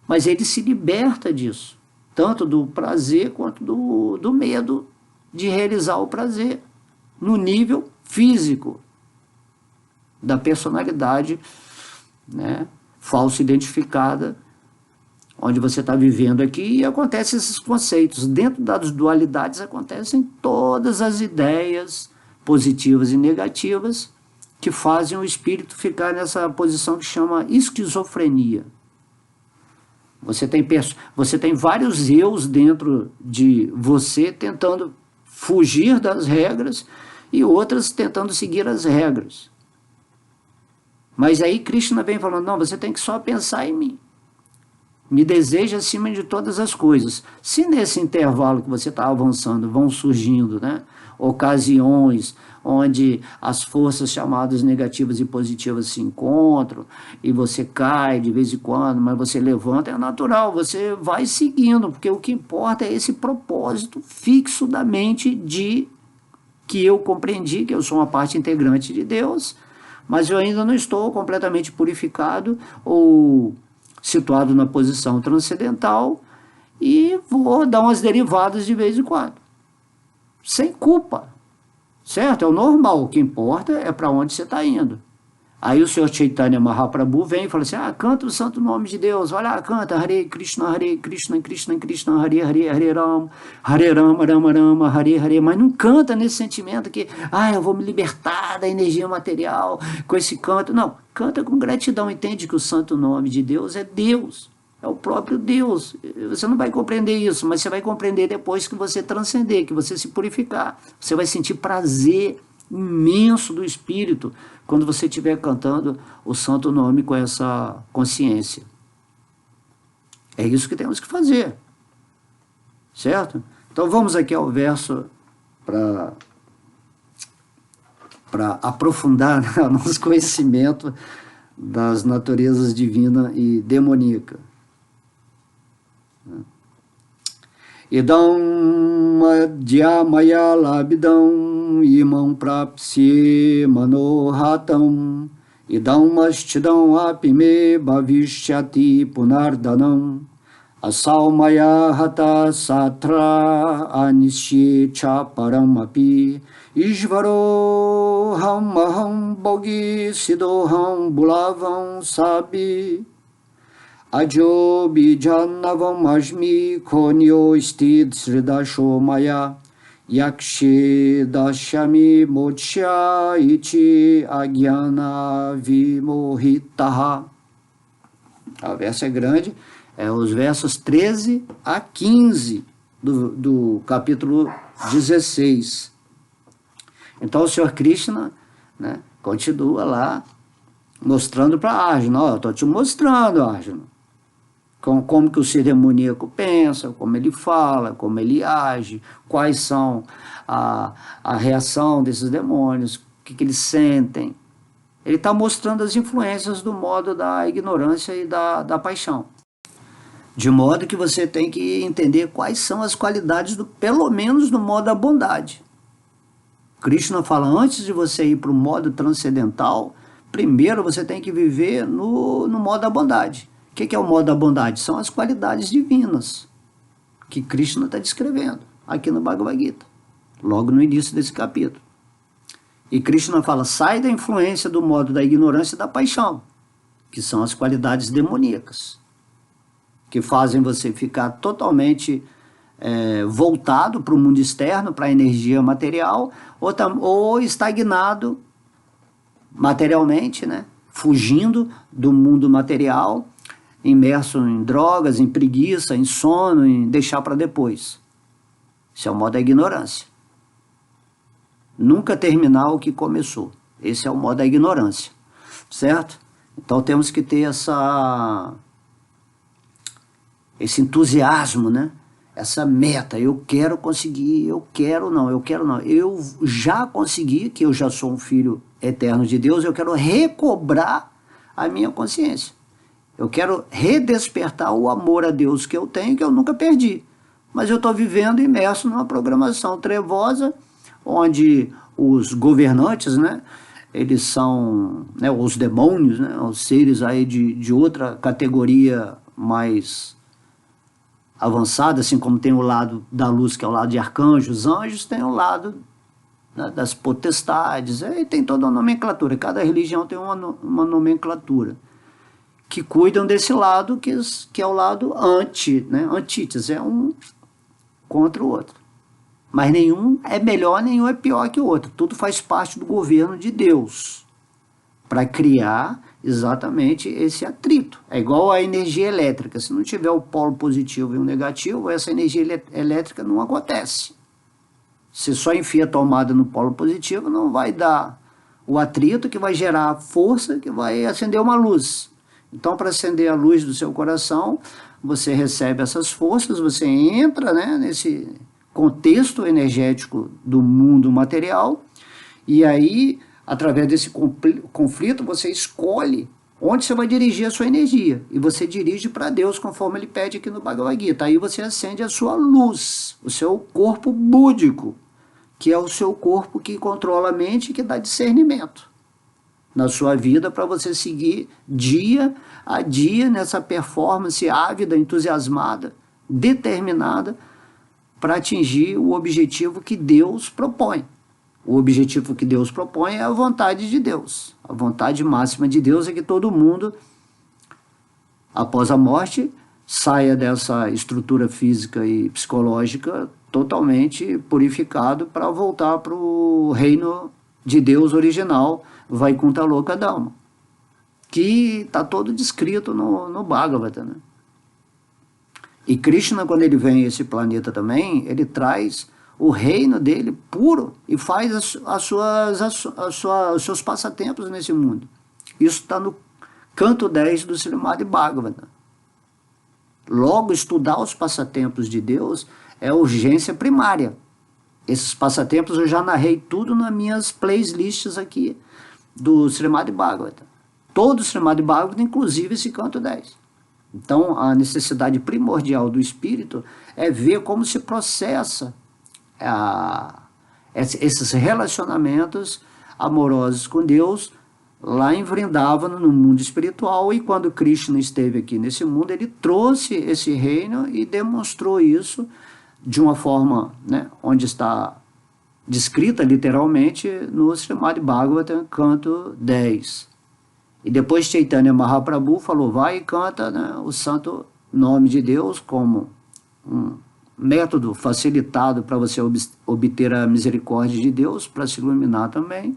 Mas ele se liberta disso, tanto do prazer quanto do medo de realizar o prazer, no nível físico da personalidade, né, falsa identificada, onde você está vivendo aqui, e acontecem esses conceitos. Dentro das dualidades acontecem todas as ideias positivas e negativas que fazem o espírito ficar nessa posição que chama esquizofrenia. Você tem vários eus dentro de você tentando fugir das regras e outras tentando seguir as regras. Mas aí Krishna vem falando, não, você tem que só pensar em mim. Me deseja acima de todas as coisas. Se nesse intervalo que você está avançando vão surgindo, né, ocasiões onde as forças chamadas negativas e positivas se encontram e você cai de vez em quando, mas você levanta, é natural, você vai seguindo, porque o que importa é esse propósito fixo da mente de que eu compreendi que eu sou uma parte integrante de Deus, mas eu ainda não estou completamente purificado ou situado na posição transcendental e vou dar umas derivadas de vez em quando. Sem culpa, certo? É o normal, o que importa é para onde você está indo. Aí o Senhor Chaitanya Mahaprabhu vem e fala assim, canta o santo nome de Deus, vai lá, canta Hare Krishna, Krishna Krishna, Hare Hare, Hare Rama, Rama Rama, Hare Hare, mas não canta nesse sentimento que, eu vou me libertar da energia material com esse canto. Não, canta com gratidão, entende que o santo nome de Deus, é o próprio Deus. Você não vai compreender isso, mas você vai compreender depois que você transcender, que você se purificar. Você vai sentir prazer imenso do espírito quando você estiver cantando o santo nome com essa consciência. É isso que temos que fazer, certo? Então vamos aqui ao verso para aprofundar, né, o nosso conhecimento das naturezas divina e demoníaca. Idam madhyamaya labidam imam prapsye manohatam idam maschidam apime bhavishyati punardanam asaumaya hata satra anishye chaparam api ishvaro ham aham bogi sidoham bulavam sabi Ajo bijanavam asmi konyo stid sridasho maya yakshe dashami moksha ichi agyana vimohitaha. O verso é grande, os versos 13 a 15 do capítulo 16. Então o Senhor Krishna, né, continua lá mostrando para Arjuna, eu estou te mostrando, Arjuna, como que o ser demoníaco pensa, como ele fala, como ele age, quais são a reação desses demônios, o que eles sentem, Ele está mostrando as influências do modo da ignorância e da paixão. De modo que você tem que entender quais são as qualidades, pelo menos no modo da bondade. Krishna fala, antes de você ir para o modo transcendental, primeiro você tem que viver no modo da bondade. O que é o modo da bondade? São as qualidades divinas que Krishna está descrevendo aqui no Bhagavad Gita, logo no início desse capítulo. E Krishna fala, sai da influência do modo da ignorância e da paixão, que são as qualidades demoníacas, que fazem você ficar totalmente voltado para o mundo externo, para a energia material, ou estagnado materialmente, né? Fugindo do mundo material, imerso em drogas, em preguiça, em sono, em deixar para depois. Esse é o modo da ignorância. Nunca terminar o que começou. Esse é o modo da ignorância, certo? Então temos que ter esse entusiasmo, né? Essa meta, eu quero conseguir, eu quero não, eu já consegui, que eu já sou um filho eterno de Deus, eu quero recobrar a minha consciência. Eu quero redespertar o amor a Deus que eu tenho, que eu nunca perdi. Mas eu estou vivendo imerso numa programação trevosa, onde os governantes, né, eles são, né, os demônios, né, os seres aí de outra categoria mais avançada, assim como tem o lado da luz, que é o lado de arcanjos, anjos, tem o lado, né, das potestades, e tem toda uma nomenclatura, cada religião tem uma nomenclatura, que cuidam desse lado, que é o lado né, antítese, é um contra o outro. Mas nenhum é melhor, nenhum é pior que o outro. Tudo faz parte do governo de Deus, para criar exatamente esse atrito. É igual a energia elétrica. Se não tiver o polo positivo e o negativo, essa energia elétrica não acontece. Se só enfia a tomada no polo positivo, não vai dar o atrito que vai gerar a força que vai acender uma luz. Então, para acender a luz do seu coração, você recebe essas forças, você entra, né, nesse contexto energético do mundo material, e aí, através desse conflito, você escolhe onde você vai dirigir a sua energia, e você dirige para Deus, conforme ele pede aqui no Bhagavad Gita. Aí você acende a sua luz, o seu corpo búdico, que é o seu corpo que controla a mente e que dá discernimento na sua vida, para você seguir dia a dia nessa performance ávida, entusiasmada, determinada, para atingir o objetivo que Deus propõe. O objetivo que Deus propõe é a vontade de Deus. A vontade máxima de Deus é que todo mundo, após a morte, saia dessa estrutura física e psicológica totalmente purificado para voltar para o reino de Deus original, Vaikuntha Loka Dhamma, que está todo descrito no Bhagavata, né? E Krishna, quando ele vem a esse planeta também, ele traz o reino dele puro e faz os seus passatempos nesse mundo. Isso está no canto 10 do Srimad Bhagavatam. Logo, estudar os passatempos de Deus é urgência primária. Esses passatempos eu já narrei tudo nas minhas playlists aqui do Srimad Bhagavatam. Todo o Srimad Bhagavatam, inclusive esse canto 10. Então, a necessidade primordial do espírito é ver como se processa esses relacionamentos amorosos com Deus lá em Vrindavana, no mundo espiritual. E quando Krishna esteve aqui nesse mundo, ele trouxe esse reino e demonstrou isso de uma forma, né, onde está descrita literalmente no Srimad Bhagavatam, canto 10. E depois Chaitanya Mahaprabhu falou, vai e canta, né, o santo nome de Deus como um método facilitado para você obter a misericórdia de Deus, para se iluminar também.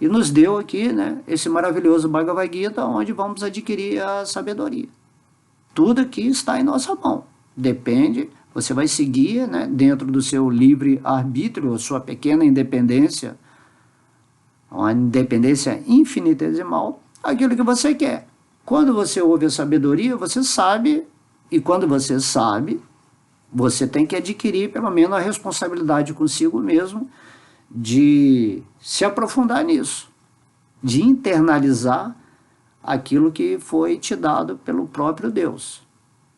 E nos deu aqui, né, esse maravilhoso Bhagavad Gita, onde vamos adquirir a sabedoria. Tudo aqui está em nossa mão. Depende, você vai seguir, né, dentro do seu livre arbítrio, a sua pequena independência, uma independência infinitesimal, aquilo que você quer. Quando você ouve a sabedoria, você sabe, e quando você sabe, você tem que adquirir pelo menos a responsabilidade consigo mesmo de se aprofundar nisso. de internalizar aquilo que foi te dado pelo próprio Deus.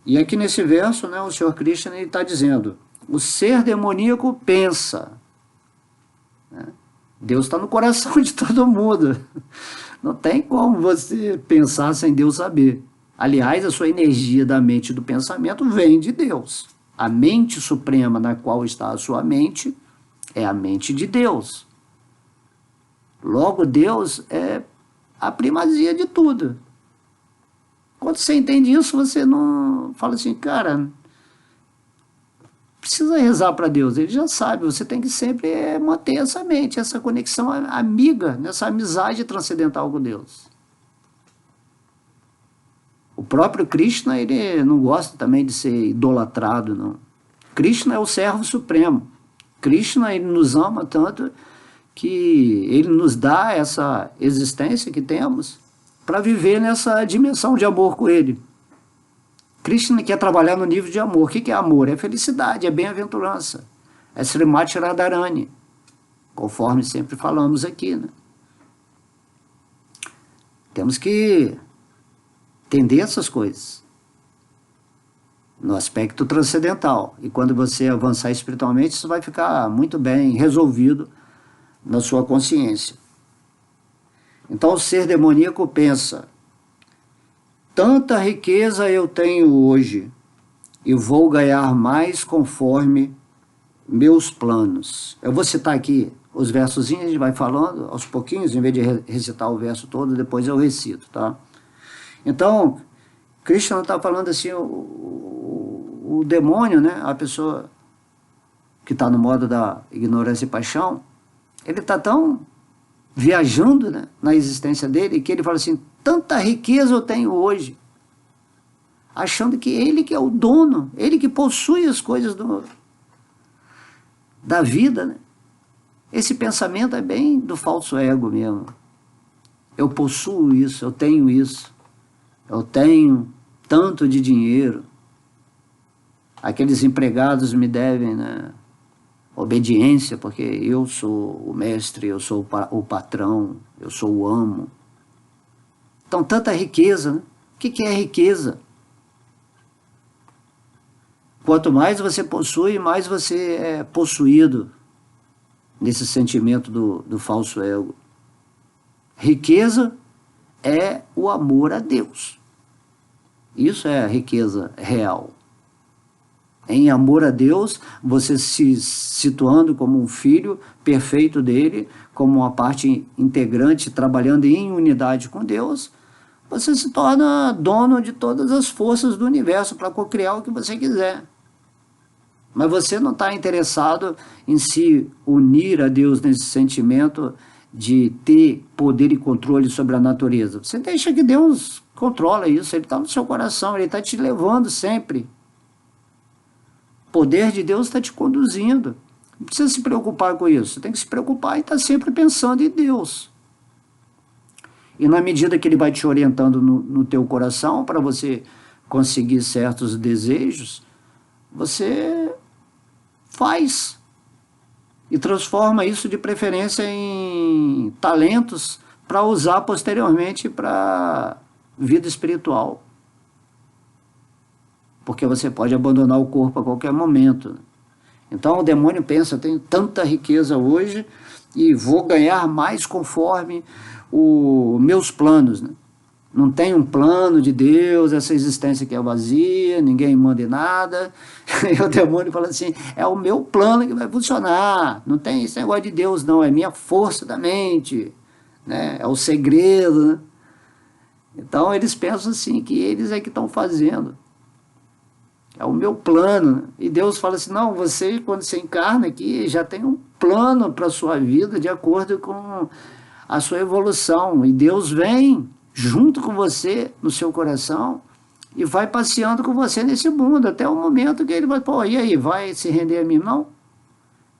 E aqui nesse verso, né, o Sr. Krishna está dizendo, o ser demoníaco pensa. Né? Deus está no coração de todo mundo. Não tem como você pensar sem Deus saber. Aliás, a sua energia da mente e do pensamento vem de Deus. A mente suprema na qual está a sua mente é a mente de Deus. Logo, Deus é a primazia de tudo. Quando você entende isso, você não fala assim, cara, precisa rezar para Deus, ele já sabe, você tem que sempre manter essa mente, essa conexão amiga, nessa amizade transcendental com Deus. O próprio Krishna, ele não gosta também de ser idolatrado, não. Krishna é o servo supremo. Krishna, ele nos ama tanto que ele nos dá essa existência que temos para viver nessa dimensão de amor com ele. Krishna quer trabalhar no nível de amor. O que é amor? É felicidade, é bem-aventurança. É Srimati Radharani, conforme sempre falamos aqui. Né? Temos que entender essas coisas no aspecto transcendental. E quando você avançar espiritualmente, isso vai ficar muito bem resolvido na sua consciência. Então o ser demoníaco pensa, tanta riqueza eu tenho hoje e vou ganhar mais conforme meus planos. Eu vou citar aqui os versozinhos, a gente vai falando aos pouquinhos, em vez de recitar o verso todo, depois eu recito, tá? Então, Krishna está falando assim, o demônio, né, a pessoa que está no modo da ignorância e paixão, ele está tão viajando, né, na existência dele, que ele fala assim, tanta riqueza eu tenho hoje, achando que ele que é o dono, ele que possui as coisas da vida. Né? Esse pensamento é bem do falso ego mesmo. Eu possuo isso, eu tenho tanto de dinheiro, aqueles empregados me devem, né, obediência, porque eu sou o mestre, eu sou o patrão, eu sou o amo. Então, tanta riqueza, né? O que é riqueza? Quanto mais você possui, mais você é possuído nesse sentimento do falso ego. Riqueza é o amor a Deus. Isso é a riqueza real. Em amor a Deus, você se situando como um filho perfeito dele, como uma parte integrante, trabalhando em unidade com Deus, você se torna dono de todas as forças do universo para cocriar o que você quiser. Mas você não está interessado em se unir a Deus nesse sentimento de ter poder e controle sobre a natureza. Você deixa que Deus controla isso, ele está no seu coração, ele está te levando sempre. O poder de Deus está te conduzindo. Não precisa se preocupar com isso. Você tem que se preocupar e estar sempre pensando em Deus. E na medida que ele vai te orientando no teu coração para você conseguir certos desejos, você faz. E transforma isso de preferência em talentos para usar posteriormente para vida espiritual. Porque você pode abandonar o corpo a qualquer momento. Então o demônio pensa, eu tenho tanta riqueza hoje e vou ganhar mais conforme os meus planos. Né? Não tem um plano de Deus, essa existência que é vazia, ninguém manda em nada. E o demônio fala assim, é o meu plano que vai funcionar. Não tem esse negócio de Deus não, é minha força da mente. Né? É o segredo. Né? Então eles pensam assim, que eles é que estão fazendo. É o meu plano. E Deus fala assim, não, você, quando você encarna aqui, já tem um plano para a sua vida de acordo com a sua evolução. E Deus vem junto com você no seu coração e vai passeando com você nesse mundo, até o momento que ele vai, pô, e aí, vai se render a mim? Não,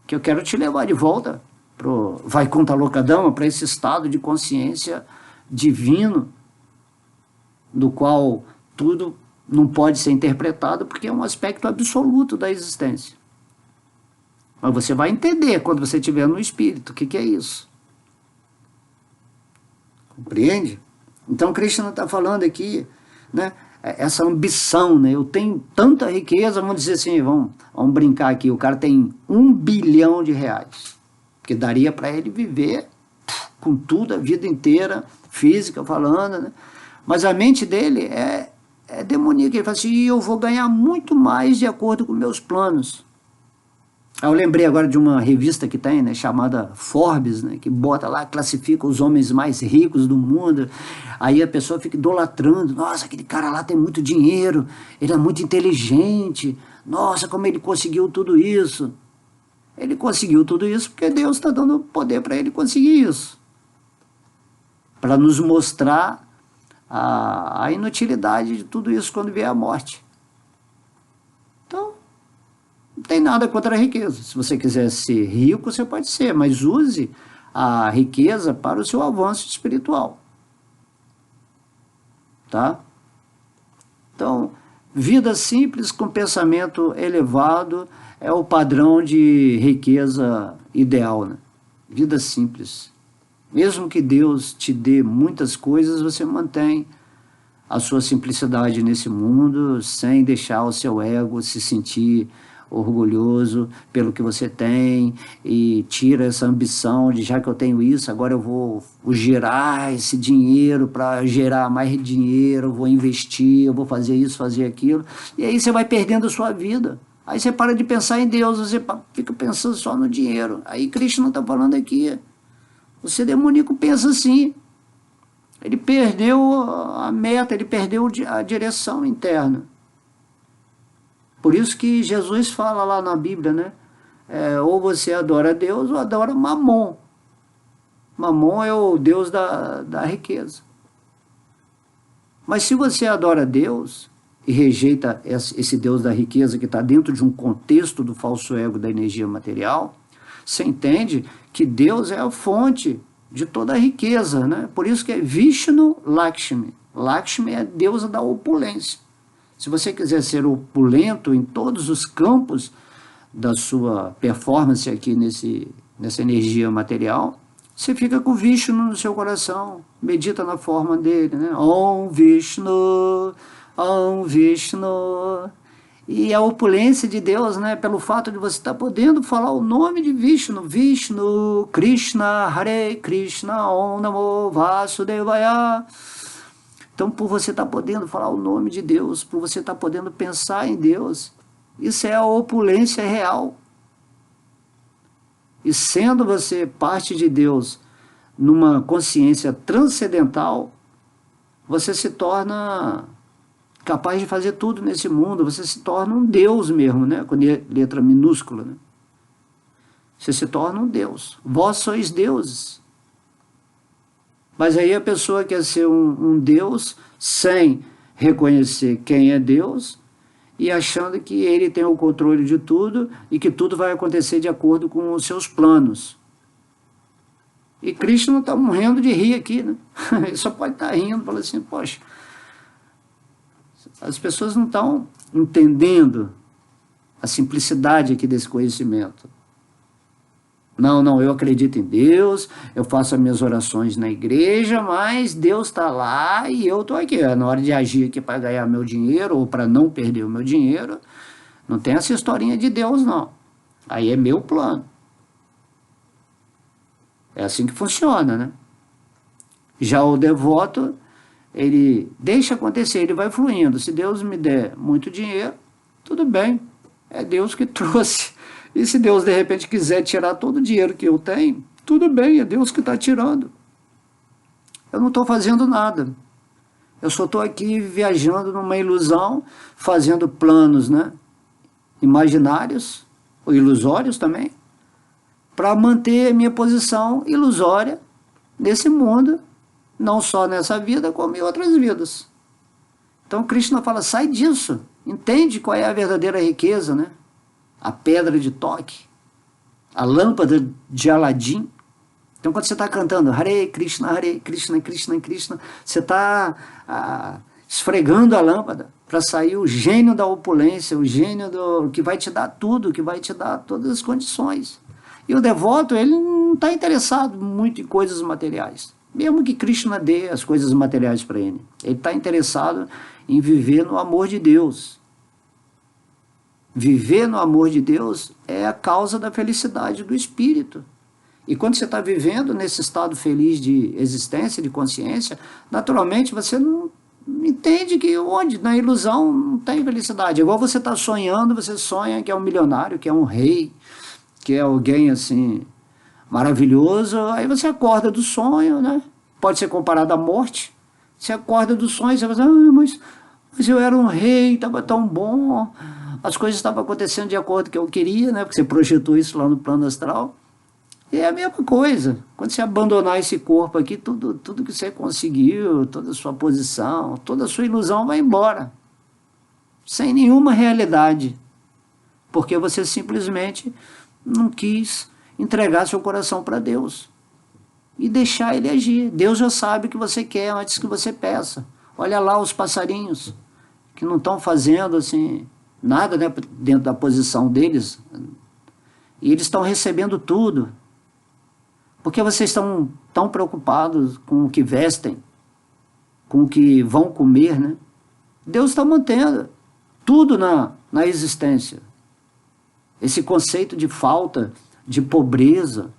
que eu quero te levar de volta pro Vaikuntha Lokadama, para esse estado de consciência divino, do qual tudo não pode ser interpretado porque é um aspecto absoluto da existência. Mas você vai entender quando você estiver no espírito o que é isso. Compreende? Então Krishna está falando aqui, né, essa ambição, né? Eu tenho tanta riqueza, vamos dizer assim, vamos brincar aqui, o cara tem R$1 bilhão, que daria para ele viver com tudo a vida inteira, física falando, né? Mas a mente dele é demoníaca, ele fala assim, eu vou ganhar muito mais de acordo com meus planos. Eu lembrei agora de uma revista que tem, né, chamada Forbes, né, que bota lá, classifica os homens mais ricos do mundo. Aí a pessoa fica idolatrando, nossa, aquele cara lá tem muito dinheiro, ele é muito inteligente, nossa, como ele conseguiu tudo isso. Ele conseguiu tudo isso porque Deus está dando poder para ele conseguir isso. Para nos mostrar a inutilidade de tudo isso quando vier a morte. Então, não tem nada contra a riqueza. Se você quiser ser rico, você pode ser, mas use a riqueza para o seu avanço espiritual. Tá? Então, vida simples com pensamento elevado é o padrão de riqueza ideal, né? Vida simples. Mesmo que Deus te dê muitas coisas, você mantém a sua simplicidade nesse mundo sem deixar o seu ego se sentir orgulhoso pelo que você tem e tira essa ambição de já que eu tenho isso, agora eu vou gerar esse dinheiro para gerar mais dinheiro, eu vou investir, eu vou fazer isso, fazer aquilo, e aí você vai perdendo a sua vida. Aí você para de pensar em Deus, você fica pensando só no dinheiro. Aí Krishna está falando aqui, você demoníaco pensa assim, ele perdeu a meta, ele perdeu a direção interna. Por isso que Jesus fala lá na Bíblia, né? Ou você adora Deus ou adora Mamon. Mamon é o Deus da riqueza. Mas se você adora Deus e rejeita esse Deus da riqueza que está dentro de um contexto do falso ego da energia material, você entende que Deus é a fonte de toda a riqueza, né? Por isso que é Vishnu Lakshmi. Lakshmi é a deusa da opulência. Se você quiser ser opulento em todos os campos da sua performance aqui nessa energia material, você fica com Vishnu no seu coração, medita na forma dele, né? Om Vishnu, Om Vishnu. E a opulência de Deus, né, pelo fato de você estar podendo falar o nome de Vishnu, Vishnu, Krishna, Hare Krishna, Om Namo Vasudevaya. Então, por você estar podendo falar o nome de Deus, por você estar podendo pensar em Deus, isso é a opulência real. E sendo você parte de Deus numa consciência transcendental, você se torna capaz de fazer tudo nesse mundo, você se torna um Deus mesmo, né? Com letra minúscula, né? Você se torna um Deus. Vós sois deuses. Mas aí a pessoa quer ser um Deus sem reconhecer quem é Deus e achando que ele tem o controle de tudo e que tudo vai acontecer de acordo com os seus planos. E Krishna está morrendo de rir aqui, né? Ele só pode estar rindo, falando assim, poxa, as pessoas não estão entendendo a simplicidade aqui desse conhecimento. Não, eu acredito em Deus, eu faço as minhas orações na igreja, mas Deus está lá e eu estou aqui. Na hora de agir aqui para ganhar meu dinheiro ou para não perder o meu dinheiro, não tem essa historinha de Deus, não. Aí é meu plano. É assim que funciona, né? Já o devoto, ele deixa acontecer, ele vai fluindo. Se Deus me der muito dinheiro, tudo bem, é Deus que trouxe. E se Deus de repente quiser tirar todo o dinheiro que eu tenho, tudo bem, é Deus que está tirando. Eu não estou fazendo nada. Eu só estou aqui viajando numa ilusão, fazendo planos, né, imaginários, ou ilusórios também, para manter a minha posição ilusória nesse mundo, não só nessa vida, como em outras vidas. Então Krishna fala, sai disso, entende qual é a verdadeira riqueza, né? A pedra de toque, a lâmpada de Aladim. Então quando você está cantando Hare Krishna, Krishna, Krishna, você está esfregando a lâmpada para sair o gênio da opulência, o gênio que vai te dar tudo, que vai te dar todas as condições. E o devoto, ele não está interessado muito em coisas materiais. Mesmo que Krishna dê as coisas materiais para ele. Ele está interessado em viver no amor de Deus. Viver no amor de Deus é a causa da felicidade do espírito. E quando você está vivendo nesse estado feliz de existência, de consciência, naturalmente você não entende que onde? Na ilusão não tem felicidade. Igual você está sonhando, você sonha que é um milionário, que é um rei, que é alguém assim maravilhoso, aí você acorda do sonho, né? Pode ser comparado à morte. Você acorda do sonho, você fala assim, mas eu era um rei, estava tão bom, as coisas estavam acontecendo de acordo com o que eu queria, né? Porque você projetou isso lá no plano astral. E é a mesma coisa. Quando você abandonar esse corpo aqui, tudo que você conseguiu, toda a sua posição, toda a sua ilusão vai embora. Sem nenhuma realidade. Porque você simplesmente não quis entregar seu coração para Deus. E deixar ele agir. Deus já sabe o que você quer antes que você peça. Olha lá os passarinhos, que não estão fazendo assim, nada, né, dentro da posição deles. E eles estão recebendo tudo. Porque vocês estão tão preocupados com o que vestem, com o que vão comer, né? Deus está mantendo tudo na existência. Esse conceito de falta, de pobreza,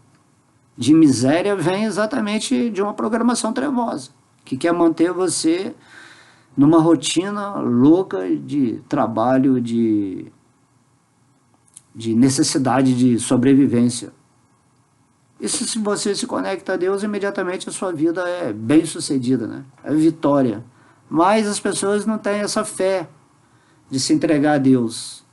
de miséria, vem exatamente de uma programação trevosa, que quer manter você numa rotina louca de trabalho, de necessidade de sobrevivência. E se você se conecta a Deus, imediatamente a sua vida é bem sucedida, né? É vitória. Mas as pessoas não têm essa fé de se entregar a Deus.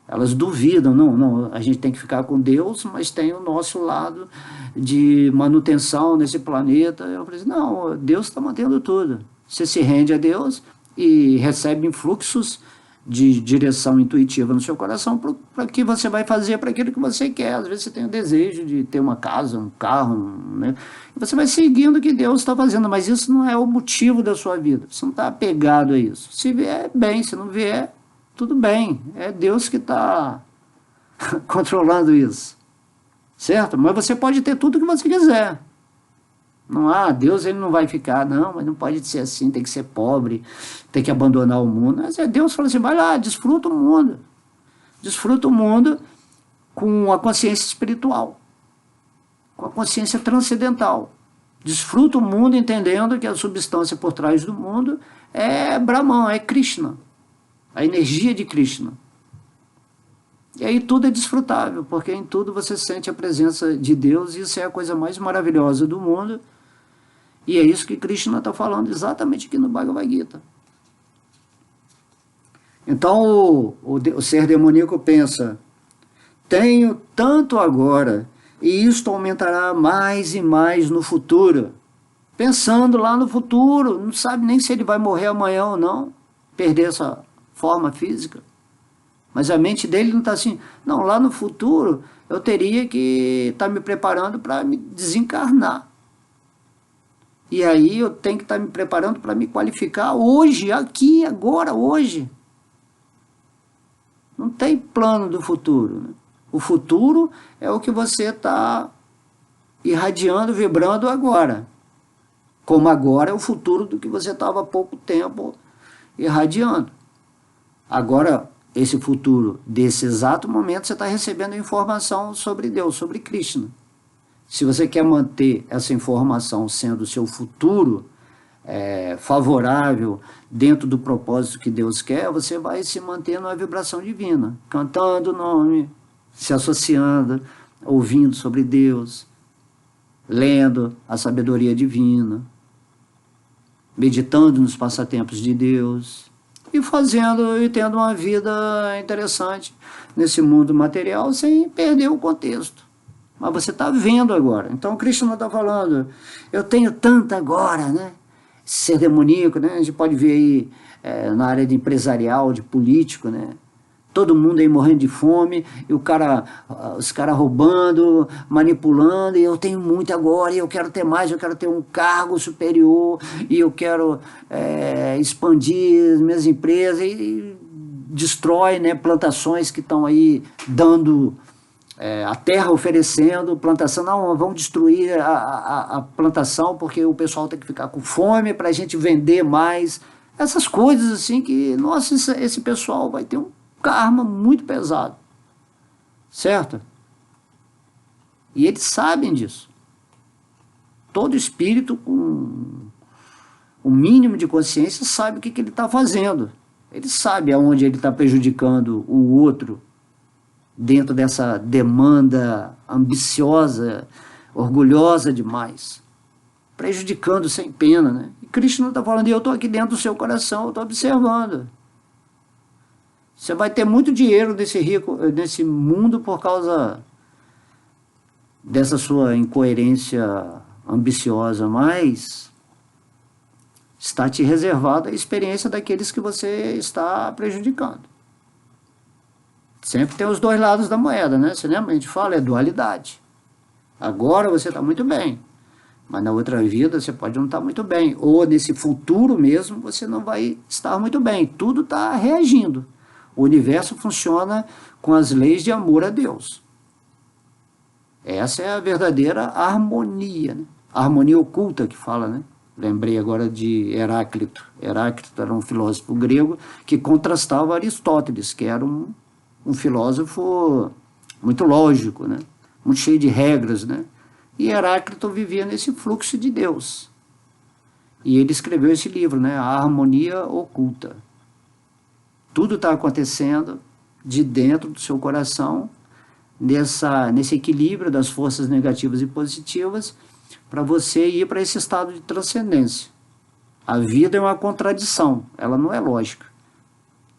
Elas duvidam, não, a gente tem que ficar com Deus, mas tem o nosso lado de manutenção nesse planeta. Eu falei assim, não, Deus está mantendo tudo. Você se rende a Deus e recebe influxos de direção intuitiva no seu coração para que você vai fazer para aquilo que você quer. Às vezes você tem o desejo de ter uma casa, um carro, né? E você vai seguindo o que Deus está fazendo, mas isso não é o motivo da sua vida. Você não está apegado a isso. Se vier, bem. Se não vier, tudo bem. É Deus que está controlando isso. Certo? Mas você pode ter tudo que você quiser. Não, Deus ele não vai ficar, não, mas não pode ser assim, tem que ser pobre, tem que abandonar o mundo. Mas Deus fala assim, vai lá, desfruta o mundo. Desfruta o mundo com a consciência espiritual, com a consciência transcendental. Desfruta o mundo entendendo que a substância por trás do mundo é Brahman, é Krishna, a energia de Krishna. E aí tudo é desfrutável, porque em tudo você sente a presença de Deus, e isso é a coisa mais maravilhosa do mundo. E é isso que Krishna está falando exatamente aqui no Bhagavad Gita. Então o ser demoníaco pensa, tenho tanto agora, e isto aumentará mais e mais no futuro. Pensando lá no futuro, não sabe nem se ele vai morrer amanhã ou não, perder essa forma física. Mas a mente dele não está assim, não, lá no futuro eu teria que estar me preparando para me desencarnar. E aí eu tenho que estar me preparando para me qualificar hoje, aqui, agora, hoje. Não tem plano do futuro, né? O futuro é o que você está irradiando, vibrando agora. Como agora é o futuro do que você estava há pouco tempo irradiando. Agora, esse futuro, desse exato momento, você está recebendo informação sobre Deus, sobre Krishna. Se você quer manter essa informação sendo o seu futuro favorável dentro do propósito que Deus quer, você vai se manter numa vibração divina, cantando o nome, se associando, ouvindo sobre Deus, lendo a sabedoria divina, meditando nos passatempos de Deus e fazendo e tendo uma vida interessante nesse mundo material sem perder o contexto. Mas você está vendo agora. Então, Krishna está falando, eu tenho tanto agora, né? Ser demoníaco, né? A gente pode ver aí na área de empresarial, de político, né? Todo mundo aí morrendo de fome, e os caras roubando, manipulando, e eu tenho muito agora, e eu quero ter mais, eu quero ter um cargo superior, e eu quero expandir as minhas empresas, e destrói, né, plantações que estão aí dando a terra oferecendo plantação, não, vamos destruir a plantação porque o pessoal tem que ficar com fome para a gente vender mais. Essas coisas assim que, nossa, esse pessoal vai ter um karma muito pesado, certo? E eles sabem disso. Todo espírito com o mínimo de consciência sabe o que ele está fazendo. Ele sabe aonde ele está prejudicando o outro, dentro dessa demanda ambiciosa, orgulhosa demais, prejudicando sem pena, né? E Krishna está falando, eu estou aqui dentro do seu coração, eu estou observando. Você vai ter muito dinheiro nesse mundo por causa dessa sua incoerência ambiciosa, mas está te reservada a experiência daqueles que você está prejudicando. Sempre tem os dois lados da moeda, né? Você lembra? A gente fala, é dualidade. Agora você está muito bem, mas na outra vida você pode não estar muito bem. Ou nesse futuro mesmo você não vai estar muito bem. Tudo está reagindo. O universo funciona com as leis de amor a Deus. Essa é a verdadeira harmonia, né? A harmonia oculta que fala, né? Lembrei agora de Heráclito. Heráclito era um filósofo grego que contrastava Aristóteles, que era um filósofo muito lógico, né? Muito cheio de regras, né? E Heráclito vivia nesse fluxo de Deus. E ele escreveu esse livro, né? A Harmonia Oculta. Tudo está acontecendo de dentro do seu coração, nesse equilíbrio das forças negativas e positivas, para você ir para esse estado de transcendência. A vida é uma contradição, ela não é lógica.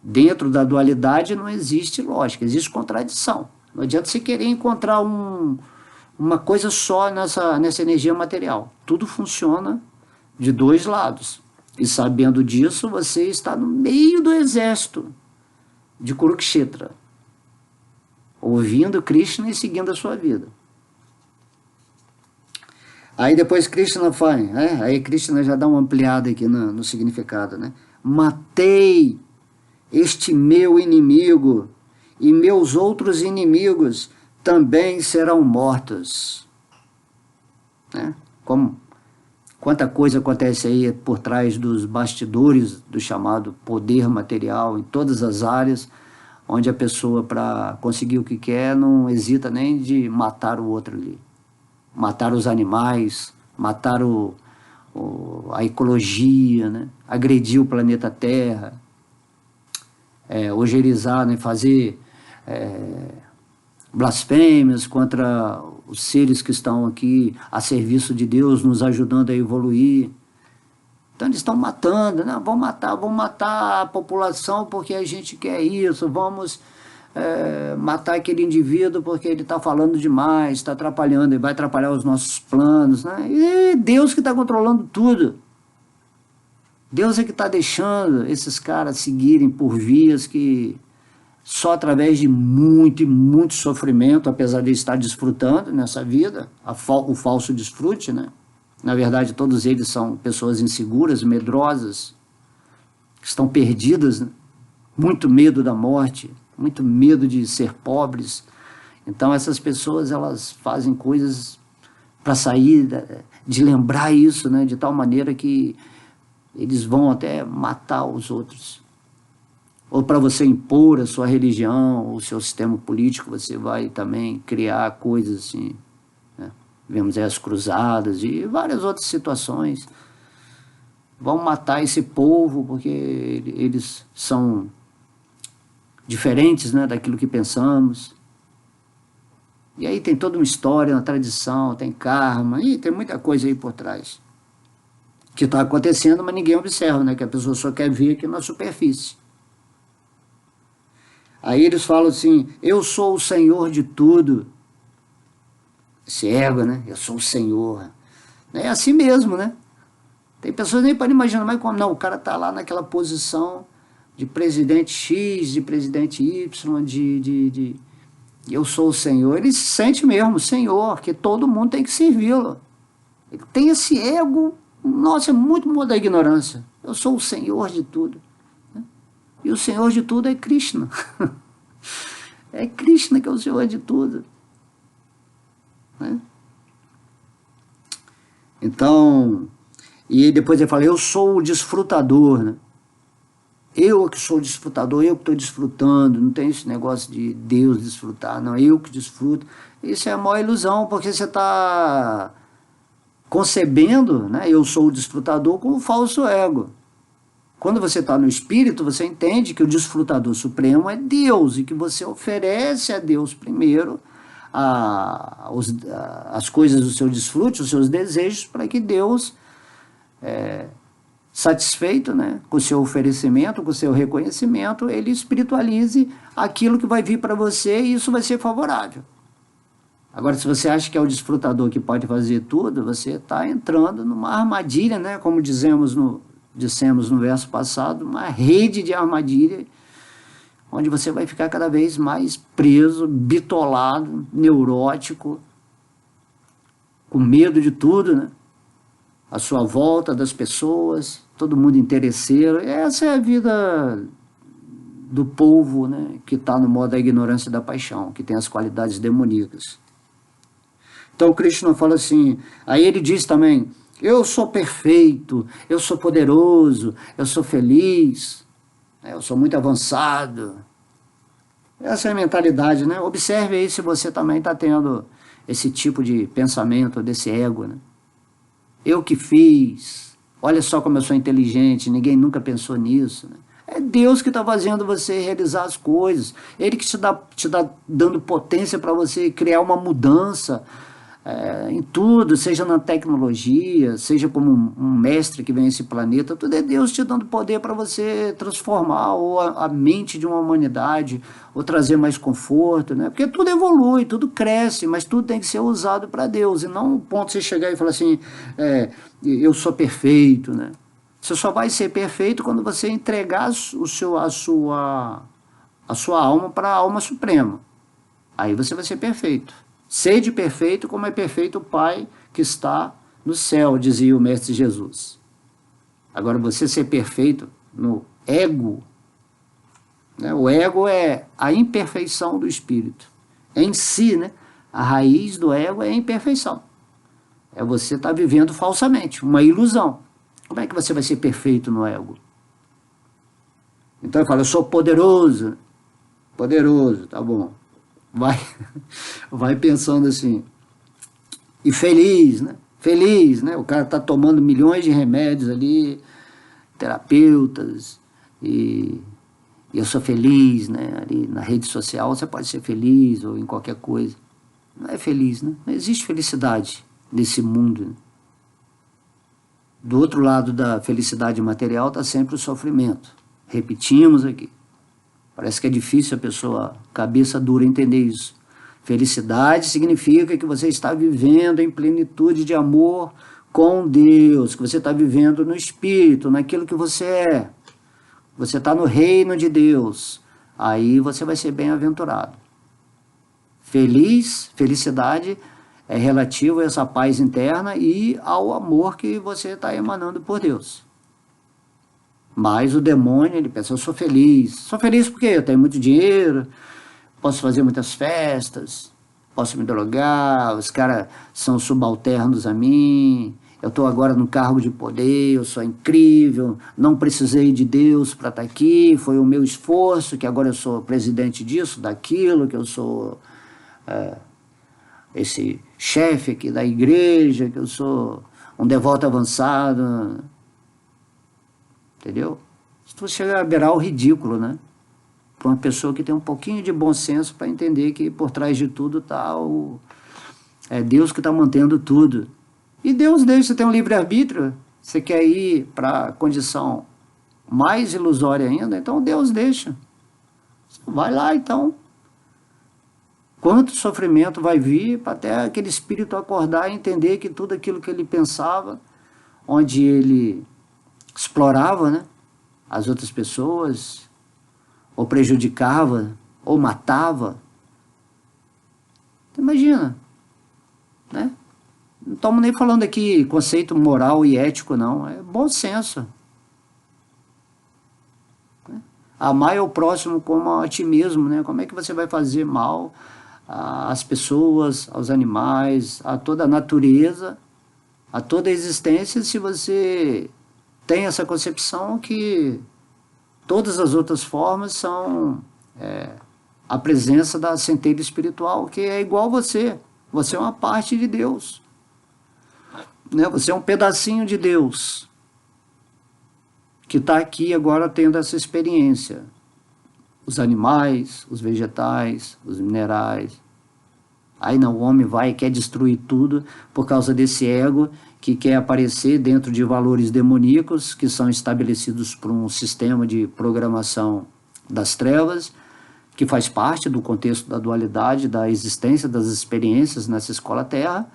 Dentro da dualidade não existe lógica, existe contradição. Não adianta você querer encontrar uma coisa só nessa energia material. Tudo funciona de dois lados. E sabendo disso, você está no meio do exército de Kurukshetra, ouvindo Krishna e seguindo a sua vida. Aí depois Krishna fala, né? Aí Krishna já dá uma ampliada aqui no significado, né? Matei este meu inimigo, e meus outros inimigos também serão mortos. Né? Quanta coisa acontece aí por trás dos bastidores do chamado poder material, em todas as áreas, onde a pessoa, para conseguir o que quer, não hesita nem de matar o outro ali. Matar os animais, matar a ecologia, né? Agredir o planeta Terra, ogerizar, né? Fazer blasfêmias contra os seres que estão aqui a serviço de Deus, nos ajudando a evoluir. Então eles estão matando, né? Vamos matar a população porque a gente quer isso, vamos matar aquele indivíduo porque ele está falando demais, está atrapalhando, ele vai atrapalhar os nossos planos, né? E é Deus que está controlando tudo. Deus é que está deixando esses caras seguirem por vias que só através de muito e muito sofrimento, apesar de estar desfrutando nessa vida, o falso desfrute, né? Na verdade, todos eles são pessoas inseguras, medrosas, que estão perdidas, né? Muito medo da morte, muito medo de ser pobres. Então essas pessoas, elas fazem coisas para sair de lembrar isso, né? De tal maneira que eles vão até matar os outros. Ou para você impor a sua religião, o seu sistema político, você vai também criar coisas assim, né? Vemos aí as cruzadas e várias outras situações. Vão matar esse povo porque eles são diferentes, né, daquilo que pensamos. E aí tem toda uma história, uma tradição, tem karma, e tem muita coisa aí por trás que está acontecendo, mas ninguém observa, né, que a pessoa só quer ver aqui na superfície. Aí eles falam assim, eu sou o Senhor de tudo. Esse ego, né? Eu sou o Senhor. É assim mesmo, né? Tem pessoas nem podem imaginar, mas como não, o cara está lá naquela posição de presidente X, de presidente Y, de eu sou o Senhor. Ele se sente mesmo Senhor, que todo mundo tem que servi-lo. Ele tem esse ego, nossa, é muito modo da ignorância. Eu sou o Senhor de tudo. E o Senhor de tudo é Krishna. É Krishna que é o Senhor de tudo. né? Então, e depois ele fala, eu sou o desfrutador, né? Eu que sou o desfrutador, eu que estou desfrutando, não tem esse negócio de Deus desfrutar, não, eu que desfruto. Isso é a maior ilusão, porque você está concebendo, né, eu sou o desfrutador, com um falso ego. Quando você está no espírito, você entende que o desfrutador supremo é Deus, e que você oferece a Deus primeiro as coisas do seu desfrute, os seus desejos, para que Deus, satisfeito, né, com o seu oferecimento, com o seu reconhecimento, ele espiritualize aquilo que vai vir para você, e isso vai ser favorável. Agora, se você acha que é o desfrutador que pode fazer tudo, você está entrando numa armadilha, né, como dissemos no verso passado, uma rede de armadilha, onde você vai ficar cada vez mais preso, bitolado, neurótico, com medo de tudo, né? A sua volta, das pessoas, todo mundo interesseiro. Essa é a vida do povo, né, que está no modo da ignorância e da paixão, que tem as qualidades demoníacas. Então o Krishna fala assim, aí ele diz também, eu sou perfeito, eu sou poderoso, eu sou feliz, eu sou muito avançado. Essa é a mentalidade, né? Observe aí se você também está tendo esse tipo de pensamento, desse ego, né? Eu que fiz, olha só como eu sou inteligente, ninguém nunca pensou nisso, né? É Deus que está fazendo você realizar as coisas, Ele que te dá dando potência para você criar uma mudança, em tudo, seja na tecnologia, seja como um mestre que vem a esse planeta, tudo é Deus te dando poder para você transformar ou a mente de uma humanidade, ou trazer mais conforto, né? Porque tudo evolui, tudo cresce, mas tudo tem que ser usado para Deus, e não o ponto de você chegar e falar assim, eu sou perfeito, né? Você só vai ser perfeito quando você entregar a sua alma para a alma suprema. Aí você vai ser perfeito. Sede perfeito como é perfeito o Pai que está no céu, dizia o Mestre Jesus. Agora, você ser perfeito no ego, né? O ego é a imperfeição do espírito. Em si, né? A raiz do ego é a imperfeição. É você estar vivendo falsamente, uma ilusão. Como é que você vai ser perfeito no ego? Então ele fala, eu sou poderoso. Poderoso, tá bom. Vai pensando assim. E feliz, né? Feliz, né? O cara está tomando milhões de remédios ali, terapeutas, e eu sou feliz, né? Ali na rede social você pode ser feliz, ou em qualquer coisa. Não é feliz, né? Não existe felicidade nesse mundo, né? Do outro lado da felicidade material está sempre o sofrimento. Repetimos aqui. Parece que é difícil a pessoa, cabeça dura, entender isso. Felicidade significa que você está vivendo em plenitude de amor com Deus, que você está vivendo no Espírito, naquilo que você é. Você está no reino de Deus. Aí você vai ser bem-aventurado. Felicidade é relativo a essa paz interna e ao amor que você está emanando por Deus. Mas o demônio, ele pensa, eu sou feliz. Sou feliz porque eu tenho muito dinheiro, posso fazer muitas festas, posso me drogar, os caras são subalternos a mim, eu estou agora no cargo de poder, eu sou incrível, não precisei de Deus para estar aqui, foi o meu esforço, que agora eu sou presidente disso, daquilo, que eu sou esse chefe aqui da igreja, que eu sou um devoto avançado, entendeu? Isso chega a beirar o ridículo, né? Para uma pessoa que tem um pouquinho de bom senso para entender que por trás de tudo está é Deus que está mantendo tudo. E Deus deixa, você tem um livre-arbítrio, você quer ir para a condição mais ilusória ainda, então Deus deixa. Vai lá então. Quanto sofrimento vai vir para até aquele espírito acordar e entender que tudo aquilo que ele pensava, onde ele explorava, né, as outras pessoas, ou prejudicava, ou matava. Imagina, né? Não estamos nem falando aqui conceito moral e ético, não. É bom senso. Amar o próximo como a ti mesmo, né? Como é que você vai fazer mal às pessoas, aos animais, a toda a natureza, a toda a existência, se você tem essa concepção que todas as outras formas são a presença da centelha espiritual, que é igual a você. Você é uma parte de Deus, né? Você é um pedacinho de Deus que está aqui agora tendo essa experiência. Os animais, os vegetais, os minerais. Aí não, o homem vai e quer destruir tudo por causa desse ego que quer aparecer dentro de valores demoníacos que são estabelecidos por um sistema de programação das trevas, que faz parte do contexto da dualidade, da existência das experiências nessa escola Terra,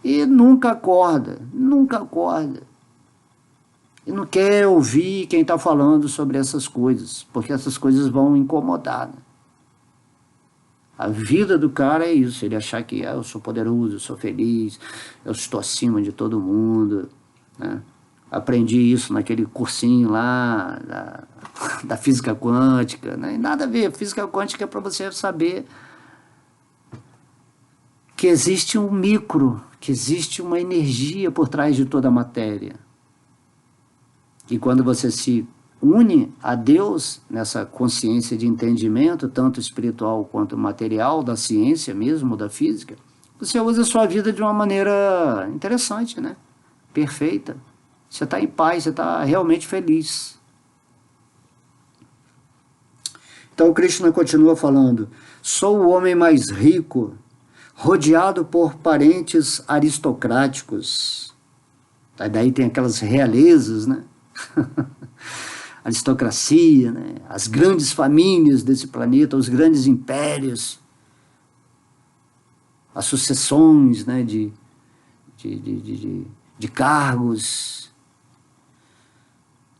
e nunca acorda, nunca acorda. E não quer ouvir quem está falando sobre essas coisas, porque essas coisas vão incomodar, né? A vida do cara é isso, ele achar que eu sou poderoso, eu sou feliz, eu estou acima de todo mundo, né? Aprendi isso naquele cursinho lá da física quântica, né? E nada a ver, física quântica é para você saber que existe um micro, que existe uma energia por trás de toda a matéria. E quando você se une a Deus nessa consciência de entendimento, tanto espiritual quanto material, da ciência mesmo, da física, você usa a sua vida de uma maneira interessante, né? Perfeita. Você está em paz, você está realmente feliz. Então Krishna continua falando: sou o homem mais rico, rodeado por parentes aristocráticos. Daí tem aquelas realezas, né? Aristocracia, né? As grandes famílias desse planeta, os grandes impérios, as sucessões, né, de cargos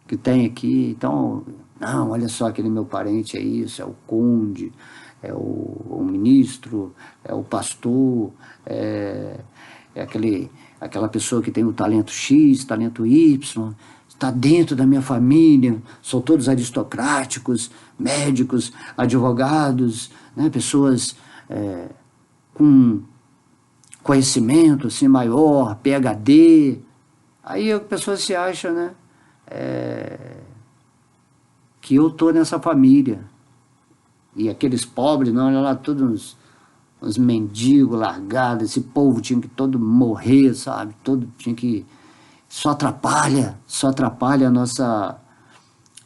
que tem aqui. Então, não, olha só, aquele meu parente é isso, é o conde, é o ministro, é o pastor, é aquela pessoa que tem o talento X, talento Y, está dentro da minha família, são todos aristocráticos, médicos, advogados, né, pessoas com conhecimento assim, maior, PhD. Aí a pessoa se acha, né, que eu estou nessa família. E aqueles pobres, não, olha lá, todos uns mendigos largados, esse povo tinha que todo morrer, sabe? Todo tinha que... Só atrapalha a nossa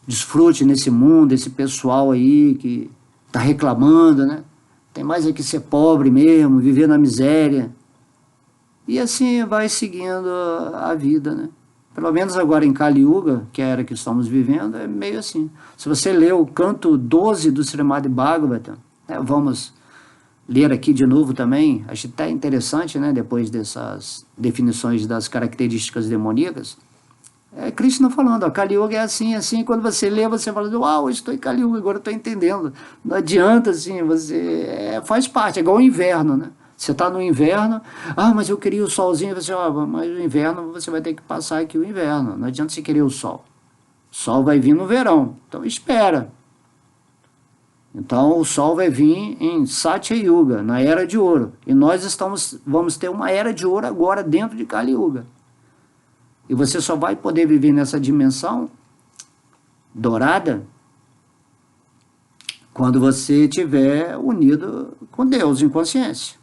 desfrute nesse mundo, esse pessoal aí que está reclamando, né? Tem mais é que ser pobre mesmo, viver na miséria. E assim vai seguindo a vida, né? Pelo menos agora em Kali Yuga, que é a era que estamos vivendo, é meio assim. Se você ler o canto 12 do Srimad Bhagavatam, né, vamos ler aqui de novo também, acho até interessante, né, depois dessas definições das características demoníacas, Krishna falando, ó, Kali Yuga é assim, assim, quando você lê, você fala, uau, eu estou em Kali Yuga, agora eu estou entendendo. Não adianta, assim, você faz parte, é igual o inverno, né? Você está no inverno, mas eu queria o solzinho, você, mas o inverno você vai ter que passar aqui o inverno, não adianta você querer o sol. O sol vai vir no verão, então espera. Então o sol vai vir em Satya Yuga, na Era de Ouro. E nós vamos ter uma Era de Ouro agora dentro de Kali Yuga. E você só vai poder viver nessa dimensão dourada quando você estiver unido com Deus em consciência.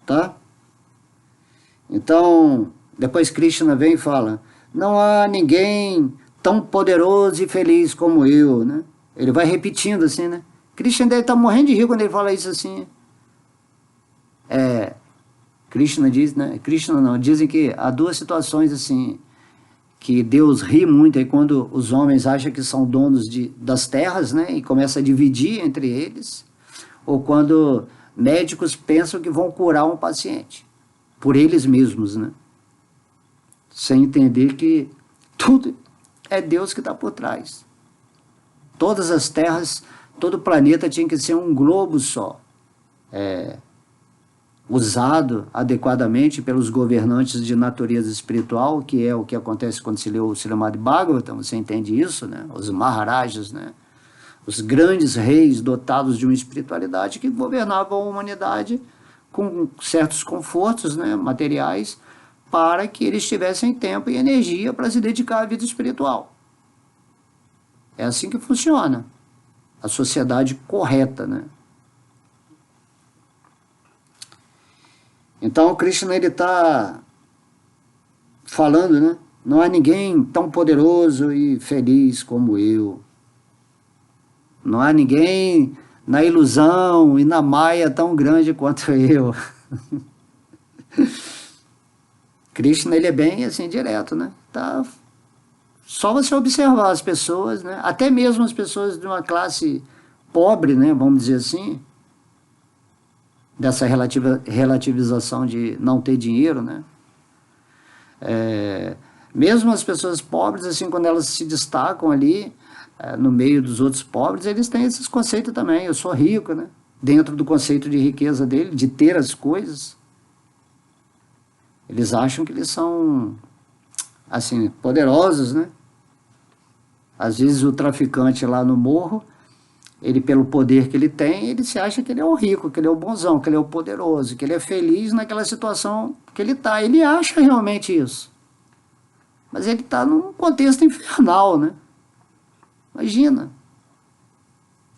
Tá? Então, depois Krishna vem e fala, não há ninguém tão poderoso e feliz como eu, né? Ele vai repetindo assim, né? Krishna deve estar morrendo de rir quando ele fala isso assim. Krishna diz, né? Krishna não, dizem que há duas situações assim, que Deus ri muito aí quando os homens acham que são donos das terras, né? E começa a dividir entre eles. Ou quando médicos pensam que vão curar um paciente, por eles mesmos, né? Sem entender que tudo é Deus que está por trás. Todas as terras, todo o planeta tinha que ser um globo só, usado adequadamente pelos governantes de natureza espiritual, que é o que acontece quando se lê o Srimad Bhagavatam, você entende isso, né? Os Maharajas, né? os grandes reis dotados de uma espiritualidade que governavam a humanidade com certos confortos, né, materiais, para que eles tivessem tempo e energia para se dedicar à vida espiritual. É assim que funciona a sociedade correta, né? Então o Krishna ele está falando, né? Não há ninguém tão poderoso e feliz como eu. Não há ninguém na ilusão e na maia tão grande quanto eu. Krishna ele é bem assim direto, né? Tá só você observar as pessoas, né? Até mesmo as pessoas de uma classe pobre, né? Vamos dizer assim, dessa relativização de não ter dinheiro, né? Mesmo as pessoas pobres, assim, quando elas se destacam ali no meio dos outros pobres, eles têm esses conceitos também. Eu sou rico, né? Dentro do conceito de riqueza dele, de ter as coisas, eles acham que eles são, assim, poderosos, né? Às vezes o traficante lá no morro, ele pelo poder que ele tem, ele se acha que ele é o rico, que ele é o bonzão, que ele é o poderoso, que ele é feliz naquela situação que ele está. Ele acha realmente isso. Mas ele está num contexto infernal, né? Imagina.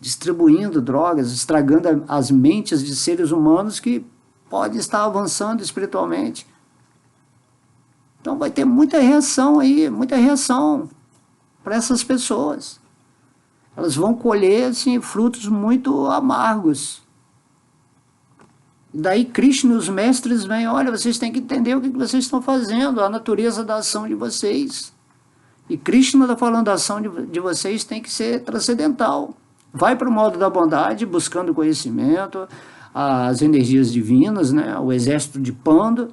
Distribuindo drogas, estragando as mentes de seres humanos que podem estar avançando espiritualmente. Então vai ter muita reação aí, muita reação para essas pessoas. Elas vão colher assim, frutos muito amargos. E daí Krishna e os mestres vêm, olha, vocês têm que entender o que vocês estão fazendo, a natureza da ação de vocês. E Krishna está falando, a ação de vocês tem que ser transcendental. Vai para o modo da bondade, buscando conhecimento, as energias divinas, né, o exército de Panda,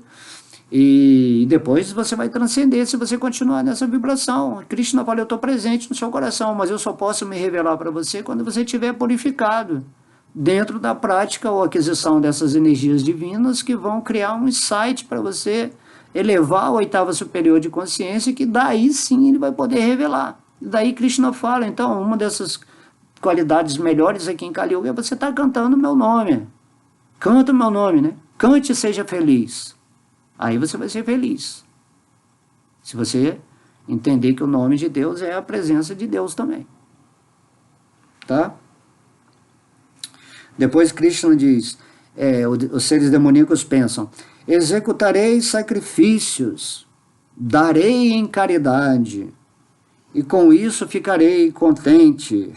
e depois você vai transcender se você continuar nessa vibração. Krishna fala, eu estou presente no seu coração, mas eu só posso me revelar para você quando você estiver purificado, dentro da prática ou aquisição dessas energias divinas que vão criar um insight para você elevar a oitava superior de consciência, que daí sim ele vai poder revelar. E daí Krishna fala, então, uma dessas qualidades melhores aqui em Kali Yuga é você estar cantando o meu nome. Canta o meu nome, né? Cante e seja feliz. Aí você vai ser feliz. Se você entender que o nome de Deus é a presença de Deus também. Tá? Depois Krishna diz, os seres demoníacos pensam, executarei sacrifícios, darei em caridade, e com isso ficarei contente.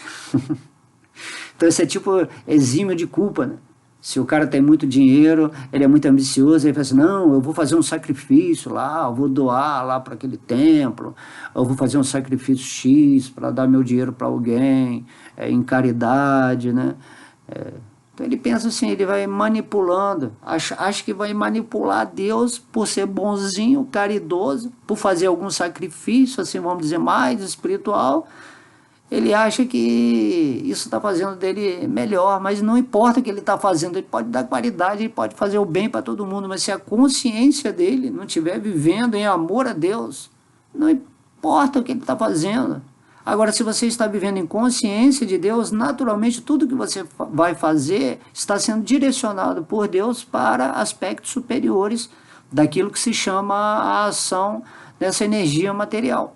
Então esse é tipo exímio de culpa, né? Se o cara tem muito dinheiro, ele é muito ambicioso, ele fala assim, não, eu vou fazer um sacrifício lá, eu vou doar lá para aquele templo, eu vou fazer um sacrifício X para dar meu dinheiro para alguém, em caridade, né? Então ele pensa assim, ele vai manipulando, acha que vai manipular Deus por ser bonzinho, caridoso, por fazer algum sacrifício, assim vamos dizer, mais espiritual. Ele acha que isso está fazendo dele melhor, mas não importa o que ele está fazendo, ele pode dar caridade, ele pode fazer o bem para todo mundo, mas se a consciência dele não estiver vivendo em amor a Deus, não importa o que ele está fazendo. Agora, se você está vivendo em consciência de Deus, naturalmente tudo que você vai fazer está sendo direcionado por Deus para aspectos superiores daquilo que se chama a ação dessa energia material,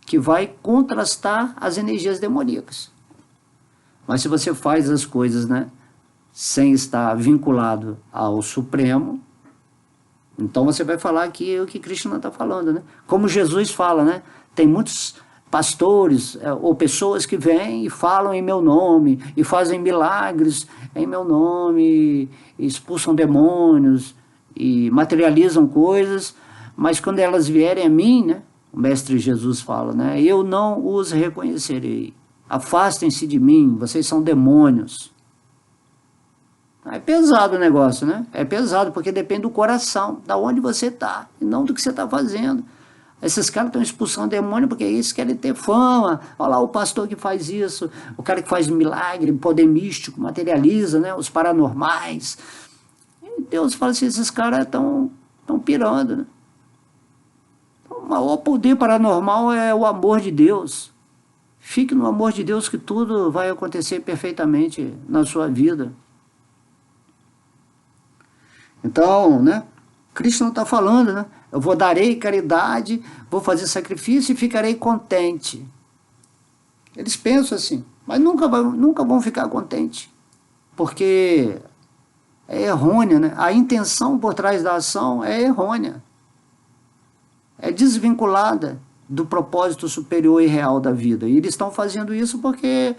que vai contrastar as energias demoníacas. Mas se você faz as coisas, né, sem estar vinculado ao Supremo, então você vai falar aqui o que Krishna está falando, né? Como Jesus fala, né? Tem muitos pastores ou pessoas que vêm e falam em meu nome, e fazem milagres em meu nome, e expulsam demônios, e materializam coisas, mas quando elas vierem a mim, né? O Mestre Jesus fala, né? Eu não os reconhecerei. Afastem-se de mim, vocês são demônios. É pesado o negócio, né? É pesado, porque depende do coração, da onde você está, e não do que você está fazendo. Esses caras estão expulsando demônio porque eles querem ter fama. Olha lá o pastor que faz isso, o cara que faz milagre, poder místico, materializa, né? Os paranormais. E Deus fala assim, esses caras estão pirando, né? O maior poder paranormal é o amor de Deus. Fique no amor de Deus que tudo vai acontecer perfeitamente na sua vida. Então, né? Cristo não está falando, né? Eu darei caridade, vou fazer sacrifício e ficarei contente. Eles pensam assim, mas nunca vão ficar contentes, porque é errônea, né? A intenção por trás da ação é errônea, é desvinculada do propósito superior e real da vida. E eles estão fazendo isso porque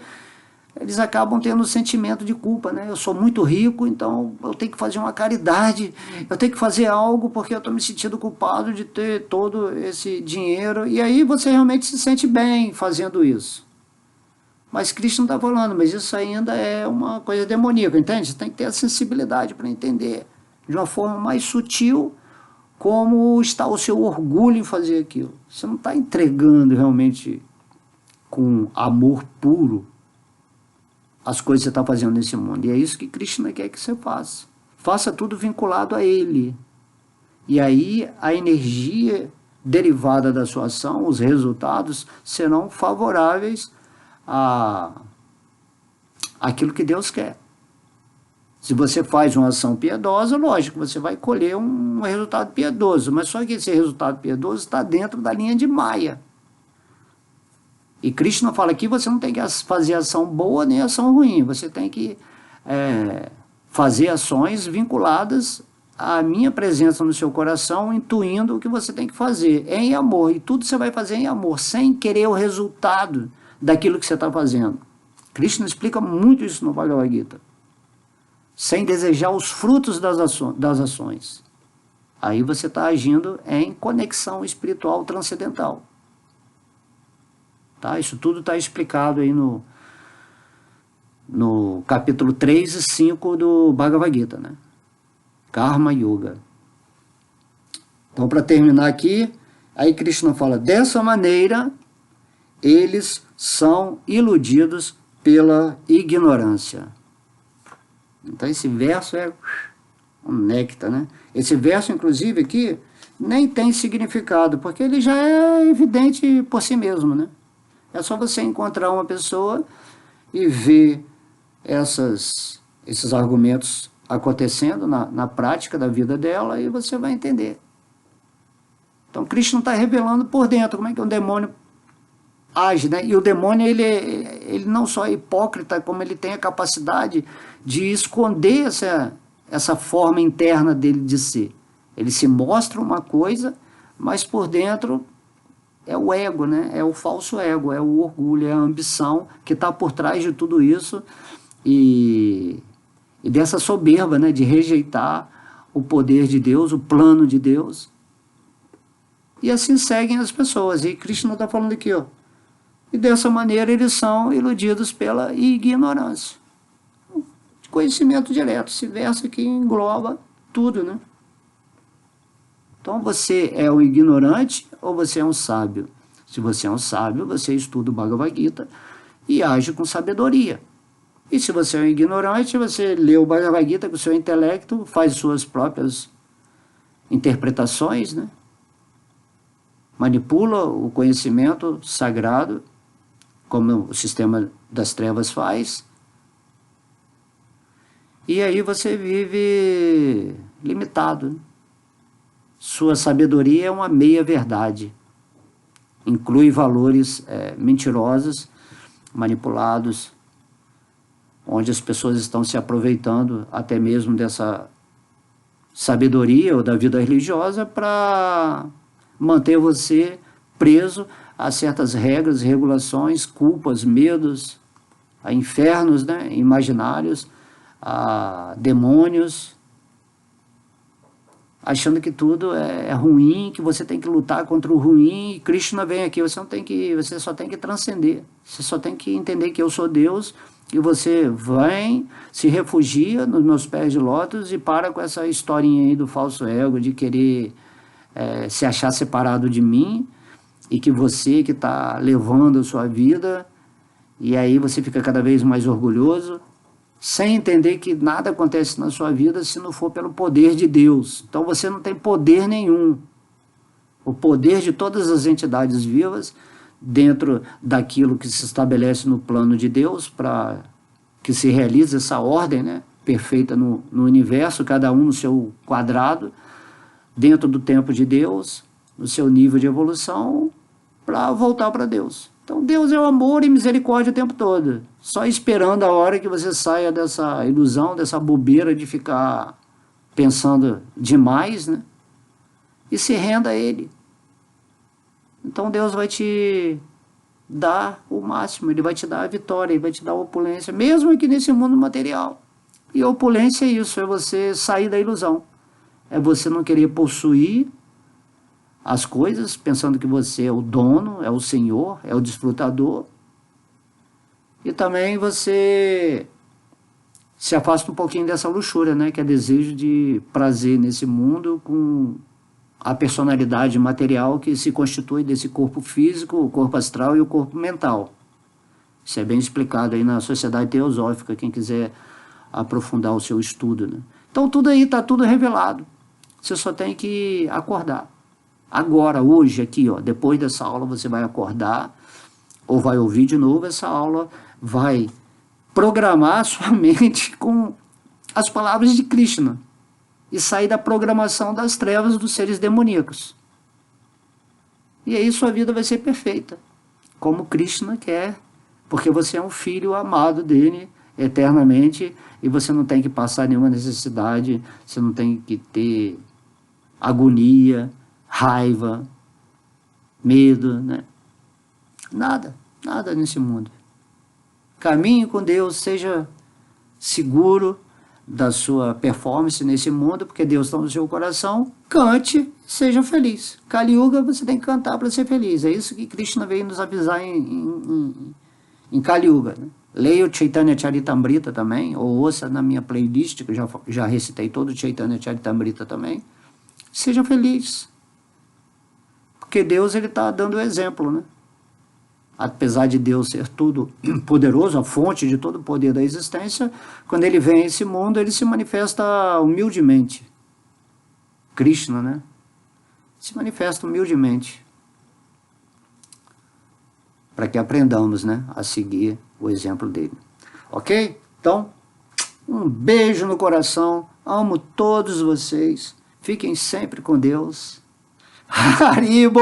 eles acabam tendo um sentimento de culpa, né? Eu sou muito rico, então eu tenho que fazer uma caridade, eu tenho que fazer algo porque eu estou me sentindo culpado de ter todo esse dinheiro. E aí você realmente se sente bem fazendo isso. Mas Cristo não está falando, mas isso ainda é uma coisa demoníaca, entende? Você tem que ter a sensibilidade para entender de uma forma mais sutil como está o seu orgulho em fazer aquilo. Você não está entregando realmente com amor puro as coisas que você está fazendo nesse mundo. E é isso que Krishna quer que você faça. Faça tudo vinculado a Ele. E aí a energia derivada da sua ação, os resultados, serão favoráveis aquilo que Deus quer. Se você faz uma ação piedosa, lógico, você vai colher um resultado piedoso, mas só que esse resultado piedoso está dentro da linha de Maya. E Krishna fala aqui, você não tem que fazer ação boa nem ação ruim, você tem que fazer ações vinculadas à minha presença no seu coração, intuindo o que você tem que fazer em amor, e tudo você vai fazer em amor, sem querer o resultado daquilo que você está fazendo. Krishna explica muito isso no Bhagavad Gita. Sem desejar os frutos das ações. Aí você está agindo em conexão espiritual transcendental. Tá? Isso tudo está explicado aí no capítulo 3 e 5 do Bhagavad Gita, né? Karma Yoga. Então, para terminar aqui, aí Krishna fala, dessa maneira, eles são iludidos pela ignorância. Então esse verso é um néctar, né? Esse verso, inclusive, aqui, nem tem significado, porque ele já é evidente por si mesmo, né? É só você encontrar uma pessoa e ver esses argumentos acontecendo na prática da vida dela e você vai entender. Então Krishna está revelando por dentro como é que um demônio age, né? E o demônio, ele não só é hipócrita, como ele tem a capacidade de esconder essa forma interna dele de ser. Ele se mostra uma coisa, mas por dentro é o ego, né? É o falso ego, é o orgulho, é a ambição que está por trás de tudo isso e dessa soberba, né? De rejeitar o poder de Deus, o plano de Deus. E assim seguem as pessoas. E Krishna está falando aqui, ó. E dessa maneira eles são iludidos pela ignorância. Conhecimento direto. Esse verso aqui engloba tudo, né? Então você é um ignorante ou você é um sábio? Se você é um sábio, você estuda o Bhagavad Gita e age com sabedoria. E se você é um ignorante, você lê o Bhagavad Gita com o seu intelecto, faz suas próprias interpretações, né? Manipula o conhecimento sagrado, como o sistema das trevas faz, e aí você vive limitado. Sua sabedoria é uma meia-verdade, inclui valores mentirosos, manipulados, onde as pessoas estão se aproveitando até mesmo dessa sabedoria ou da vida religiosa para manter você preso a certas regras, regulações, culpas, medos, a infernos, né, imaginários, a demônios, achando que tudo é ruim, que você tem que lutar contra o ruim, e Krishna vem aqui, você só tem que transcender, você só tem que entender que eu sou Deus, e você vem, se refugia nos meus pés de lótus e para com essa historinha aí do falso ego, de querer se achar separado de mim, e que você que está levando a sua vida, e aí você fica cada vez mais orgulhoso, sem entender que nada acontece na sua vida se não for pelo poder de Deus. Então você não tem poder nenhum. O poder de todas as entidades vivas dentro daquilo que se estabelece no plano de Deus, para que se realize essa ordem, né, perfeita no universo, cada um no seu quadrado, dentro do tempo de Deus, no seu nível de evolução, para voltar para Deus. Então Deus é o amor e misericórdia o tempo todo, só esperando a hora que você saia dessa ilusão, dessa bobeira de ficar pensando demais, né, e se renda a Ele. Então Deus vai te dar o máximo, Ele vai te dar a vitória, Ele vai te dar a opulência, mesmo aqui nesse mundo material. E a opulência é isso, é você sair da ilusão. É você não querer possuir as coisas, pensando que você é o dono, é o senhor, é o desfrutador. E também você se afasta um pouquinho dessa luxúria, né, que é desejo de prazer nesse mundo com a personalidade material que se constitui desse corpo físico, o corpo astral e o corpo mental. Isso é bem explicado aí na Sociedade Teosófica, quem quiser aprofundar o seu estudo, né? Então tudo aí está tudo revelado. Você só tem que acordar. Agora, hoje, aqui, ó, depois dessa aula, você vai acordar ou vai ouvir de novo essa aula, vai programar sua mente com as palavras de Krishna e sair da programação das trevas dos seres demoníacos. E aí sua vida vai ser perfeita, como Krishna quer, porque você é um filho amado dele eternamente e você não tem que passar nenhuma necessidade, você não tem que ter agonia, raiva, medo, né? Nada, nada nesse mundo. Caminhe com Deus, seja seguro da sua performance nesse mundo, porque Deus está no seu coração. Cante, seja feliz. Kali Yuga, você tem que cantar para ser feliz. É isso que Krishna veio nos avisar em Kali Yuga, né? Leia o Chaitanya Charitamrita também, ou ouça na minha playlist, que eu já recitei todo o Chaitanya Charitamrita também. Seja feliz. Porque Deus está dando o exemplo, né? Apesar de Deus ser tudo poderoso, a fonte de todo o poder da existência, quando ele vem a esse mundo, ele se manifesta humildemente. Krishna, né? Se manifesta humildemente. Para que aprendamos, né, a seguir o exemplo dele. Ok? Então, um beijo no coração. Amo todos vocês. Fiquem sempre com Deus. Haribo!